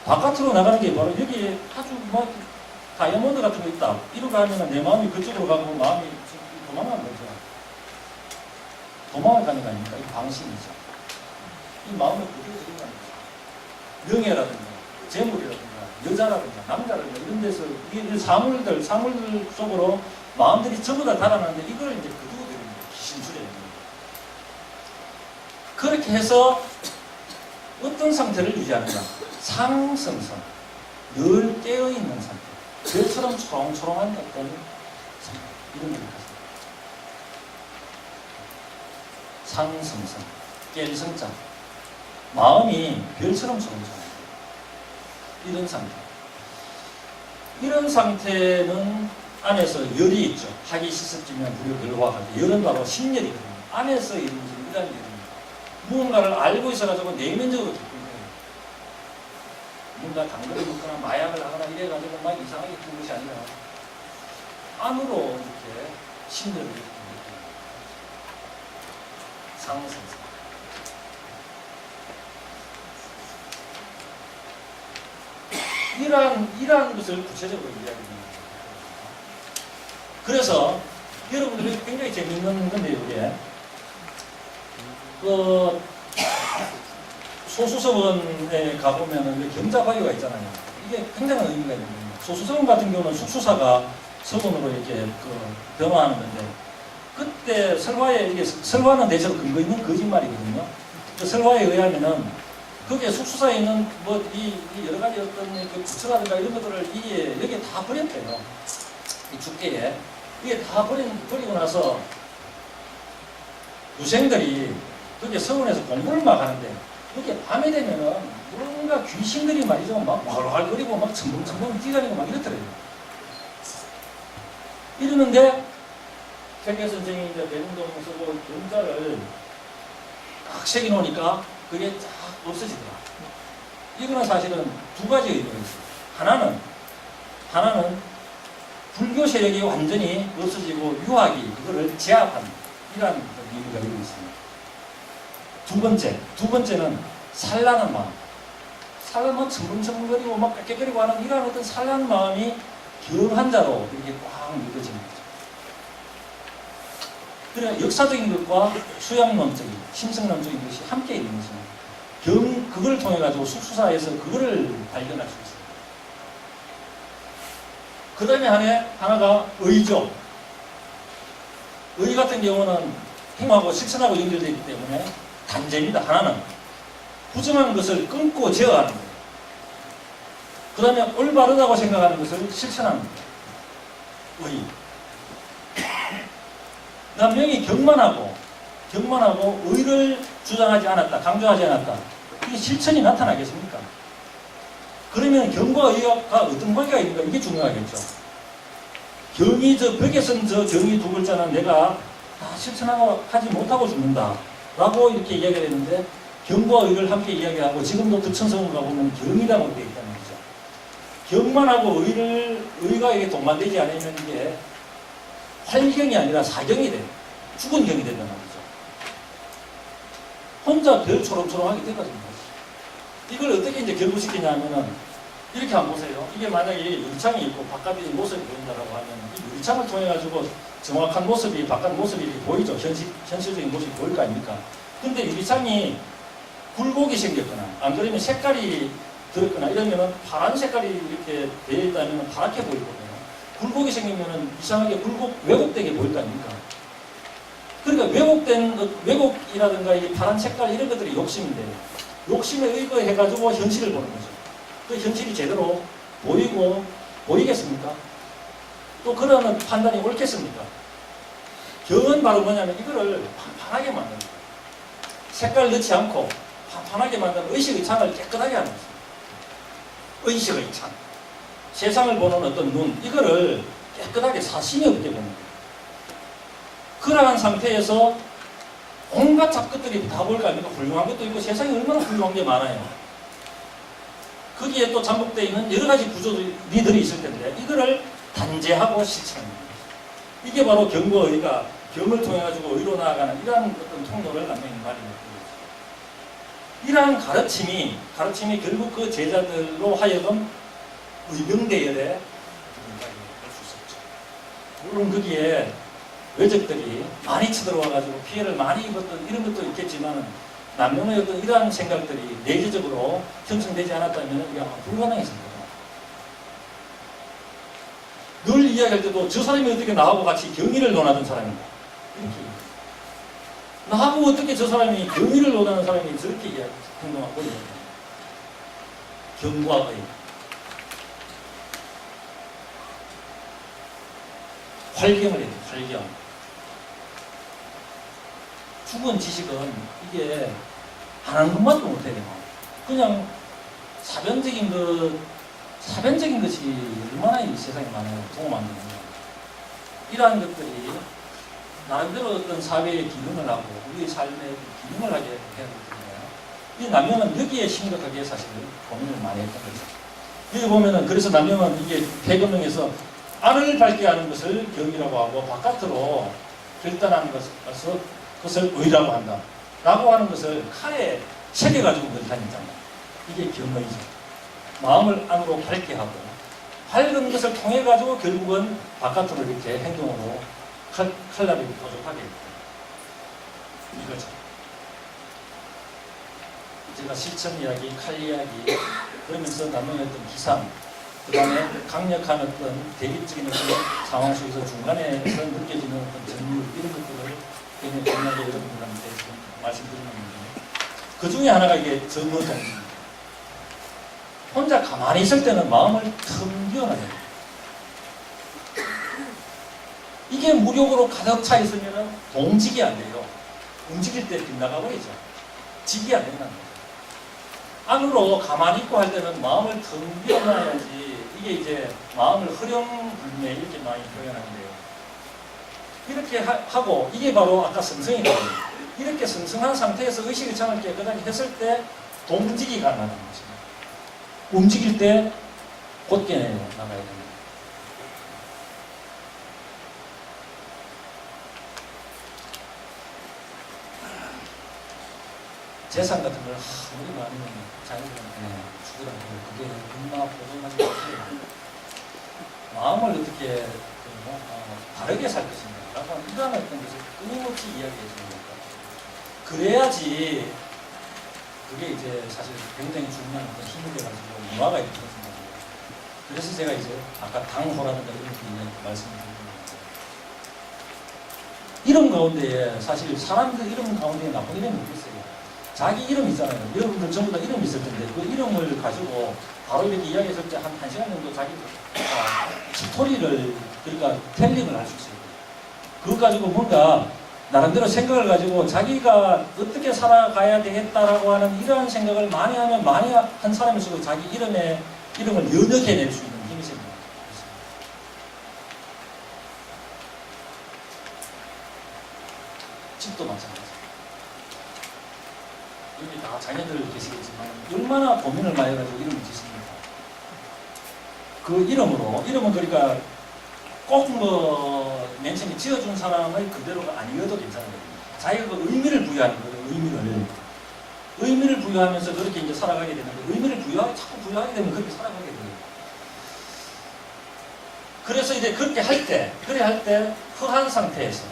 바깥으로 나가는 게 바로 여기에 아주 뭐 다이아몬드 같은 거 있다. 이러고 하면 내 마음이 그쪽으로 가고 마음이 도망가는 거죠. 도망을 가는 거 아닙니까? 이 방심이죠. 이 마음을 거두어 들인다는 거죠. 명예라든가 재물이라든가 여자라든가 남자라든가 이런 데서 이 사물들 속으로 마음들이 전부 다 달아나는데 이걸 이제 거두어 들이는 거예요. 기심수렴입니다. 그렇게 해서 어떤 상태를 유지하는가? 상승성, 늘 깨어있는 상태, 별처럼 초롱초롱한 어떤 상태, 이런 걸 가집니다. 상승성, 깰 성자, 마음이 별처럼 초롱초롱한 이런 상태. 이런 상태는 안에서 열이 있죠. 하기 시습지면 불효 결화하기. 열은 바로 심열이거든요. 안에서 이루어지는 이런 열입니다. 무언가를 알고 있어가지고 내면적으로 듣고 있는 거예요. 뭔가 당근을 먹거나 마약을 하거나 이래가지고 막 이상하게 듣는 것이 아니라 안으로 이렇게 심열을 듣는 거예요. 상승성. 이러한 것을 구체적으로 이야기합니다. 그래서 여러분들이 굉장히 재미있는 건데 이게 소수서원에 가보면은 경자화기가 있잖아요. 이게 굉장한 의미가 있는 거예요. 소수서원 같은 경우는 숙수사가 서원으로 이렇게 변화하는 건데 그때 설화에 이게 설화는 대체로 근거 있는 거짓말이거든요. 그 설화에 의하면은 거기에 숙수사에 있는 뭐 이 여러 가지 어떤 그 부처라든가 이런 것들을 여기에 다 버렸대요. 이 죽게에 이게 다 버리고 나서 유생들이 그게 서원에서 공부를 막 하는데 그게 밤에 되면은 뭔가 귀신들이 말이죠 막 활활거리고 막 첨벙첨벙 뛰어다니고 막 이렇더래요. 이러는데 백개 선생이 이제 대중동 쓰고 경자를 딱 새겨놓으니까 그게 쫙 없어지더라. 이거는 사실은 두 가지 의미가 있어요. 하나는 불교 세력이 완전히 없어지고 유학이 그거를 제압하는 이러한 의미가 있고 있습니다. 두 번째는 산란한 마음. 산란은 첨벙첨벙거리고 막 깎여거리고 하는 이러한 어떤 산란한 마음이 경한 자로 이렇게 꽉 믿어지는 거죠. 그러니까 역사적인 것과 수양론적인, 심성론적인 것이 함께 있는 것입니다. 그걸 통해 가지고 숙수사에서 그거를 발견할 수 있어요. 그 다음에 하나가 의죠. 의 같은 경우는 행하고 실천하고 연결되어 있기 때문에 단죄입니다. 하나는 부정한 것을 끊고 제어하는 거예요. 그 다음에 올바르다고 생각하는 것을 실천하는 거예요. 의. 남명이 경만하고 의를 주장하지 않았다, 강조하지 않았다. 이게 실천이 나타나겠습니까? 그러면 경과 의가 어떤 관계가 있는가 이게 중요하겠죠. 경이 벽에 쓴 경이 두 글자는 내가 실천하고 하지 못하고 죽는다 라고 이렇게 이야기를 했는데 경과 의를 함께 이야기하고 지금도 득천성을 가보면 경이라고 되어 있다는 거죠. 경만하고 의가 이게 동반되지 않으면 이게 활경이 아니라 사경이 돼요. 죽은 경이 된다는 거죠. 혼자 별 초롱초롱하게 돼가지고 이걸 어떻게 이제 결부시키냐면은 이렇게 한번 보세요. 이게 만약에 유리창이 있고 바깥에 모습이 보인다라고 하면 이 유리창을 통해 가지고 정확한 모습이 바깥 모습이 이렇게 보이죠. 현실적인 모습이 보일 거 아닙니까? 근데 유리창이 굴곡이 생겼거나 안 그러면 색깔이 들었거나 이러면은 파란 색깔이 이렇게 되어 있다면 파랗게 보이거든요. 굴곡이 생기면은 이상하게 왜곡되게 보일 거 아닙니까? 그러니까 왜곡이라든가 이 파란 색깔 이런 것들이 욕심인데 욕심에 의거해가지고 현실을 보는 거죠. 그 현실이 제대로 보이겠습니까? 또 그런 판단이 옳겠습니까? 경은 바로 뭐냐면 이거를 판판하게 만드는 거예요. 색깔 넣지 않고 판판하게 만드는 의식의 창을 깨끗하게 하는 거죠. 의식의 창, 세상을 보는 어떤 눈, 이거를 깨끗하게 사심이 없게 보는 거예요. 그러한 상태에서 온갖 잡것들이 다 볼 거 아닙니까? 훌륭한 것도 있고 세상에 얼마나 훌륭한 게 많아요. 거기에 또 잠복되어 있는 여러 가지 구조들이 있을 텐데 이거를 단죄하고 실천하는 거예요. 이게 바로 경과 의가 경을 통해 가지고 의로 나아가는 이러한 어떤 통로를 남명이 마련했던 거죠. 이러한 가르침이 결국 그 제자들로 하여금 의명대열에 할수 있었죠. 물론 거기에 외적들이 많이 쳐들어와가지고 피해를 많이 입었던 이런 것도 있겠지만 남명의 어떤 이러한 생각들이 내재적으로 형성되지 않았다면 이게 아마 불가능했을 거예요. 늘 이야기할 때도 저 사람이 어떻게 나하고 같이 경의를 논하던 사람인가 이렇게 나하고 어떻게 저 사람이 경의를 논하는 사람이 저렇게 행동하고 경과의 활경을 해요. 활경. 죽은 지식은 이게 하는 것만도 못해요. 그냥 사변적인 것이 얼마나 이 세상에 많아요. 동업하는 거. 이러한 것들이 나름대로 어떤 사회의 기능을 하고 우리의 삶의 기능을 하게 해야 되거든요. 이 남명은 여기에 심각하게 사실 고민을 많이 했던 거죠. 여기 보면은 그래서 남명은 이게 폐검명에서 안을 밝게 하는 것을 경이라고 하고 바깥으로 결단하는 것을 의라고 한다. 라고 하는 것을 칼에 새겨가지고 다니잖아요. 이게 경의죠. 마음을 안으로 밝게 하고 밝은 것을 통해 가지고 결국은 바깥으로 이렇게 행동으로 칼날이 도적하게 이거죠. 제가 실천 이야기, 칼 이야기 그러면서 남용의 어떤 기상 그 다음에 강력한 어떤 대립적인 어떤 상황 속에서 중간에서 느껴지는 어떤 전율 이런 것들을 굉장히 중요하게 여러분들한테 말씀드리는 건데 그 중에 하나가 이게 정어동지입니다. 혼자 가만히 있을 때는 마음을 텅 비워놔야 돼요. 이게 무력으로 가득 차 있으면 동직이 안 돼요. 움직일 때 빗나가 버리죠. 직이 안 된다는 거죠. 안으로 가만히 있고 할 때는 마음을 텅 비워놔야지 이게 이제 마음을 흐령불매 이렇게 많이 표현하는데요. 이렇게 하고 이게 바로 아까 성성이거든요. 이렇게 성성한 상태에서 의식의 창을 깨끗하게 했을 때 동직이 가능한 거죠. 움직일 때 곧게 나가야 됩니다. 재산 같은 걸 아무리 많으면 자녀들한테 주더라도 그게 얼마나 보존하지 못해요. 마음을 어떻게 바르게 살 것인가 라고 하는 이러한 어떤 것을 끊임없이 이야기해 주는 것 같아요. 그래야지 그게 이제 사실 굉장히 중요한 어떤 힘이 돼가지고 문화가 있는 거죠. 그래서 제가 이제 아까 당호라든가 이런 게 말씀을 드리는 거죠. 이름 가운데에 사실 사람들 이름 가운데에 나쁜 이름이 없겠어요. 자기 이름 있잖아요. 여러분들 전부 다 이름 있을 텐데 그 이름을 가지고 바로 이렇게 이야기했을 때 한 1시간 정도 자기 스토리를 그러니까 텔링을 할 수 있어요. 그것 가지고 뭔가 나름대로 생각을 가지고 자기가 어떻게 살아가야 되겠다라고 하는 이러한 생각을 많이 하면 많이 한 사람일수록 자기 이름을 연역해낼 수 있는 힘이 생깁니다. 집도 마찬가지. 여기 다 자녀들 계시겠지만 얼마나 고민을 많이 해가지고 이름을 짓습니까? 그 이름은 그러니까 꼭 맨 처음에 지어준 사람의 그대로가 아니어도 괜찮아요. 자기가 그 의미를 부여하는 거예요. 의미를 부여하면서 그렇게 이제 살아가게 되는데 의미를 자꾸 부여하게 되면 그렇게 살아가게 돼요. 그래서 이제 그렇게 할 때 허한 상태에서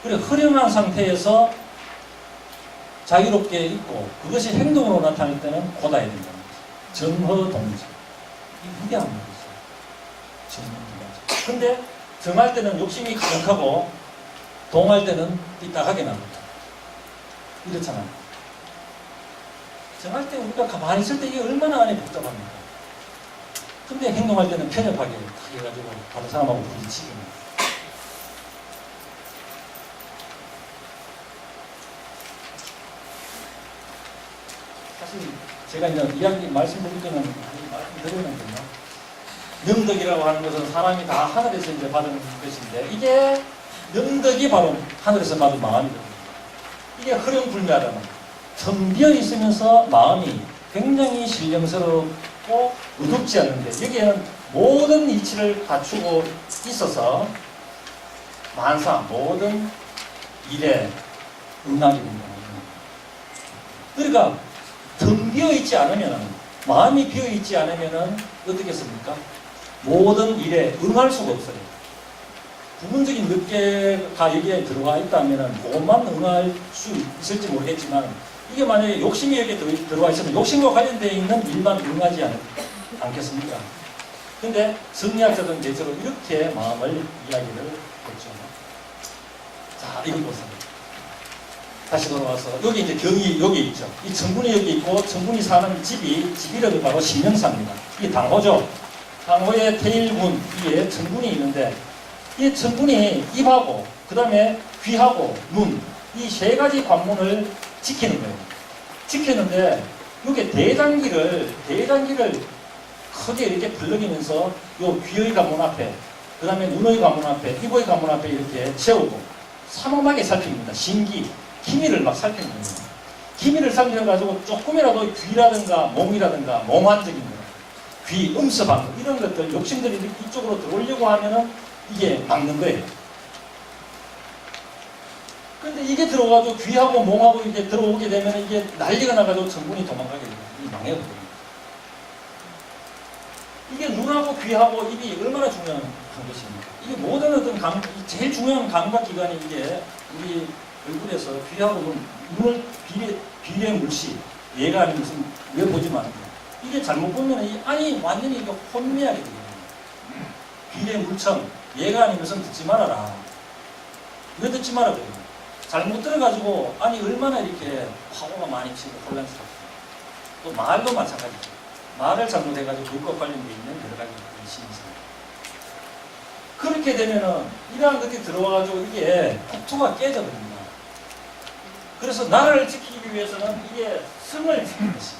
흐령한 상태에서 자유롭게 있고 그것이 행동으로 나타날 때는 고다야 된다는 거죠. 정허동지. 이 위대한 말이죠. 정허동지. 근데 정할 때는 욕심이 가득하고 동할 때는 삐딱하게 나옵니다. 이렇잖아요. 정할 때 우리가 가만히 있을 때 이게 얼마나 안에 복잡합니까? 근데 행동할 때는 편협하게 딱 해가지고 다른 사람하고 부딪히게 됩니다. 사실 제가 이제 이야기 말씀드릴 때는 말씀드렸는데요. 능덕이라고 하는 것은 사람이 다 하늘에서 이제 받은 것인데 이게 능덕이 바로 하늘에서 받은 마음이거든요. 이게 흐름불멸하다는 텅 비어 있으면서 마음이 굉장히 신령스럽고 의롭지 않는데 여기에는 모든 이치를 갖추고 있어서 만사 모든 일에 응하게 된다. 그러니까 텅 비어 있지 않으면 마음이 비어 있지 않으면 어떻겠습니까? 모든 일에 응할 수가 없어요. 부분적인 늦게가 여기에 들어와 있다면 그것만 응할 수 있을지 모르겠지만 이게 만약에 욕심이 여기에 들어와 있으면 욕심과 관련되어 있는 일만 응하지 않겠습니까? 근데 성리학자들은 대체로 이렇게 마음을 이야기를 했죠. 자, 이걸 보세요. 다시 돌아와서 여기 이제 경이 여기 있죠. 이 정군이 여기 있고 정군이 사는 집이라도 바로 신명사입니다. 이게 당호죠. 당호의 태일군 위에 정군이 있는데 이 정군이 입하고 그 다음에 귀하고 눈 이 세 가지 관문을 지키는 거예요. 지켰는데 이게 대장기를 크게 이렇게 불러기면서 요 귀의 관문 앞에 그 다음에 눈의 관문 앞에 입의 관문 앞에 이렇게 세우고 삼엄하게 살핍니다. 신기 기미를 막 살피는 거예요. 기미를 살펴가지고 조금이라도 귀라든가 몸이라든가 몽환적인 거, 귀, 음습한 거, 이런 것들, 욕심들이 이쪽으로 들어오려고 하면은 이게 막는 거예요. 근데 이게 들어가도 귀하고 몸하고 이게 들어오게 되면 이게 난리가 나가지고 정군이 도망가게 돼요. 이 망해거든요. 이게 눈하고 귀하고 입이 얼마나 중요한 것입니까? 이게 모든 어떤 제일 중요한 감각기관이 이게 우리 얼굴에서 귀하고 눈을 비례 물시 얘가 아닌 무슨 왜 보지만 이게 잘못 보면 이 안이 완전히 이게 혼미하게 돼요. 비례 물청 얘가 아닌 것은 듣지 말아라. 왜 듣지 말아요? 잘못 들어가지고 아니 얼마나 이렇게 화고가 많이 치고 혼란스럽고 또 말도 마찬가지죠. 말을 잘못해가지고 그것과 관련되어 있는 여러 가지 의심이 있습니다. 그렇게 되면은 이러한 것들이 들어와가지고 이게 국토가 깨져버립니다. 그래서 나라를 지키기 위해서는 이게 성을 지키듯이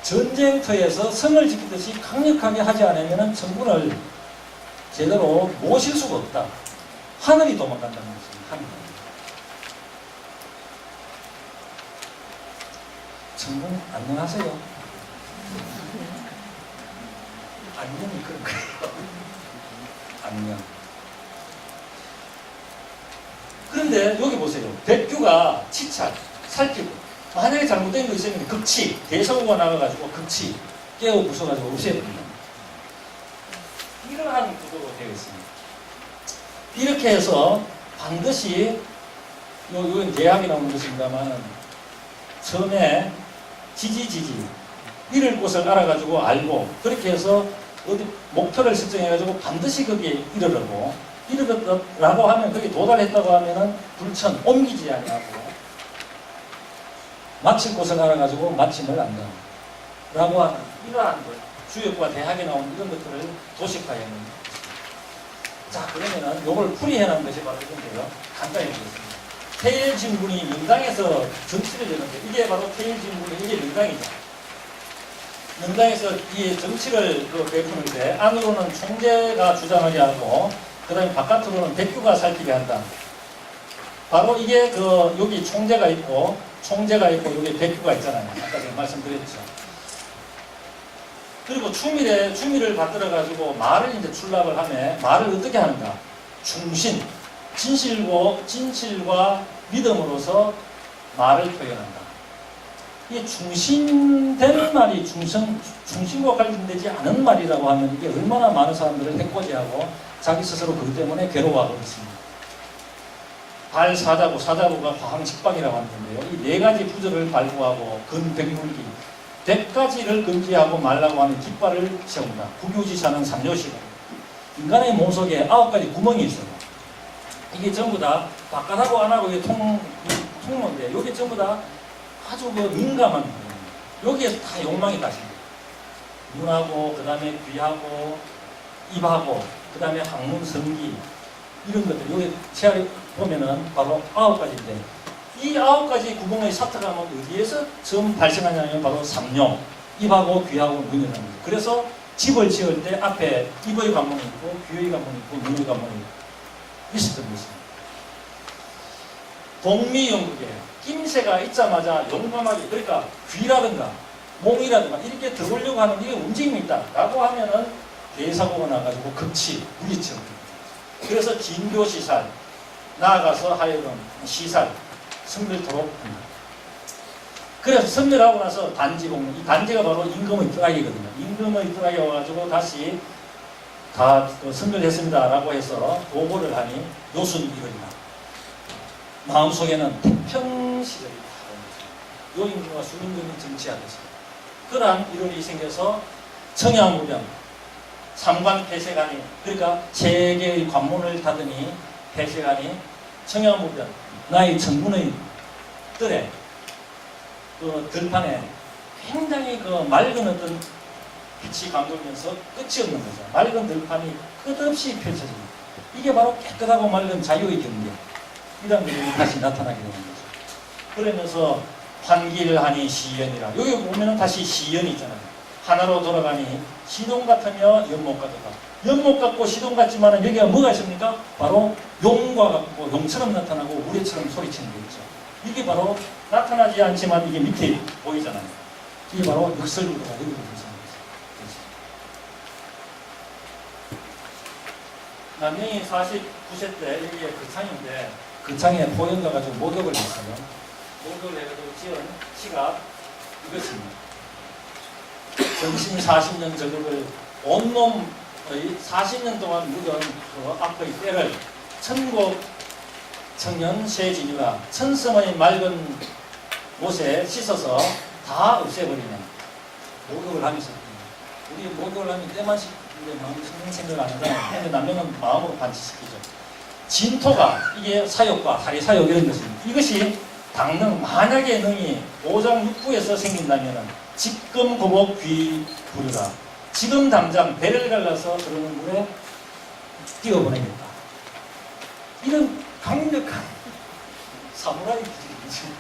전쟁터에서 성을 지키듯이 강력하게 하지 않으면 정군을 제대로 모실 수가 없다. 하늘이 도망간다는 것입니다. 하늘. 정군 안녕하세요. 안녕이 그런 거예요. 안녕. 그런데 여기 보세요. 백규가 치찰, 살피고 만약에 잘못된 거 있으면 극치, 대성우가 나가가지고 극치 깨워 부숴가지고 없애버립니다. 이러한 구도로 되어 있습니다. 이렇게 해서 반드시 이건 대학이 나오는 것입니다만 처음에 지지 이럴 곳을 알아가지고 알고 그렇게 해서 어디 목표를 설정해가지고 반드시 거기에 이르렀다고 하면 거기 도달했다고 하면은 불천 옮기지 아니하고 마칠 곳을 알아가지고 마침을 안다 라고 하는 이러한 것 주역과 대학에 나온 이런 것들을 도식화해놓은 자 그러면은 요걸 풀이해놓은 것이 바로 이건데요. 간단히 보겠습니다. 태일진군이 명당에서 정치를 했는데 이게 바로 태일진군의 이게 명당이죠. 명당에서 이 정치를 베푸는데 안으로는 총재가 주장하게 하고 그 다음에 바깥으로는 백규가 살피게 한다. 바로 이게 여기 총재가 있고 여기 백규가 있잖아요. 아까 제가 말씀드렸죠. 그리고 추미를 받들어 가지고 말을 이제 출납을 하면 말을 어떻게 하는가? 충신, 진실과 믿음으로서 말을 표현한다. 이게 충신된 말이 충신과 관련되지 않은 말이라고 하면 이게 얼마나 많은 사람들을 해코지하고 자기 스스로 그것 때문에 괴로워하고 있습니다. 사자부가 화항직방이라고 하는데요. 이 네 가지 부절을 발부하고 근백물기 100가지를 금지하고 말라고 하는 깃발을 세운다. 구교지사는 3요시고 인간의 몸속에 9가지 구멍이 있어요. 이게 전부 다 바깥하고 안하고 이게 통로인데 여기 전부 다 아주 민감한 부분. 여기에서 다 욕망이 가십니다. 눈하고 그 다음에 귀하고 입하고 그 다음에 학문 성기 이런 것들 여기 체알이 보면은 바로 9가지인데 이 9가지 구멍의 사태가 어디에서 처음 발생하냐면 바로 삼룡, 입하고 귀하고 눈이라는 거죠. 그래서 집을 지을 때 앞에 입의 관문이 있고 귀의 관문이 있고 눈의 관문이 있었던 것입니다. 동미용국이에요. 낌새가 있자마자 용감하게, 그러니까 귀라든가 몽이라든가 이렇게 들어오려고 하는 이게 움직임이 있다 라고 하면은 대사고가 나가지고 급치, 무기치. 그래서 진교시살, 나아가서 하여금 시살, 성별토록 합니다. 그래서 성별하고 나서 단지 복무, 이 단지가 바로 임금의 뜨락이거든요. 임금의 뜨락이 와가지고 다시 다 성별했습니다 라고 해서 보고를 하니 요순이거든요. 마음속에는 태평시절이 요 임금과 수민군이 정치하겠습니다. 그러한 이론이 생겨서 청양무병, 삼관폐쇄관이, 그러니까 세 개의 관문을 닫으니 폐쇄관이 청양무병, 나의 천군의 뜰에 그 들판에 굉장히 그 맑은 어떤 빛이 감돌면서 끝이 없는 거죠. 맑은 들판이 끝없이 펼쳐집니다. 이게 바로 깨끗하고 맑은 자유의 경계, 이런 것이 다시 나타나게 되는 거죠. 그러면서 환기를 하니 시연이라, 여기 보면은 다시 시연이 있잖아요. 하나로 돌아가니 시동 같으며 연못 같다. 연못 같고 시동 같지만 여기가 뭐가 있습니까? 바로 용과 같고 용처럼 나타나고 우레처럼 소리치는 게 있죠. 이게 바로 나타나지 않지만 이게 밑에 보이잖아요. 이게 바로 역설구도가 여기도 발생하는 거죠. 남명이 49세 때 여기에 거창인데 거창에 포연 가가지고 목욕을 했어요. 목욕을 해가지고 지은 시가 이것입니다. 전신 40년 저격을 온몸의 40년 동안 묻은 그 앞의 때를 천국 청년 세진이가 천성의 맑은 못에 씻어서 다 없애버리는 목욕을 하면서, 우리 목욕을 하면 때만 씻는데 마음이 생각 안 하잖아요. 근데 남녀는 마음으로 반치시키죠. 진토가 이게 사욕과 다리 사욕 이런 것입니다. 이것이 당능, 만약에 능이 오장 육부에서 생긴다면 지금 고복 귀 부르라. 지금 당장 배를 갈라서 그러는 물에 띄워보내겠다. 이런 강력한 사무라이 기질이지.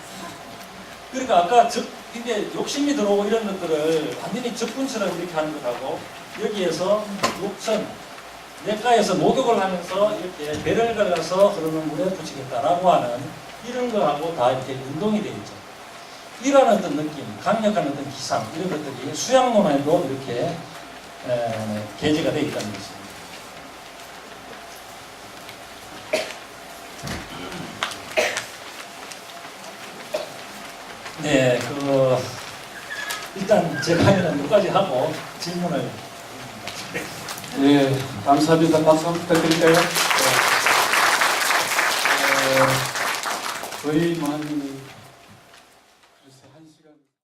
그러니까 아까 이게 욕심이 들어오고 이런 것들을 완전히 적군처럼 이렇게 하는 것하고 여기에서 욕천, 내과에서 목욕을 하면서 이렇게 배를 갈라서 흐르는 물에 붙이겠다라고 하는 이런 거하고 다 이렇게 운동이 되어 있죠. 이런 어떤 느낌, 강력한 어떤 기상, 이런 것들이 수양론에도 이렇게 게재가 되어 있다는 것입니다. 네, 일단 제 강의는 여기까지 하고 질문을. 네, 감사합니다. 박수 한번 부탁드릴까요? 거의 뭐 한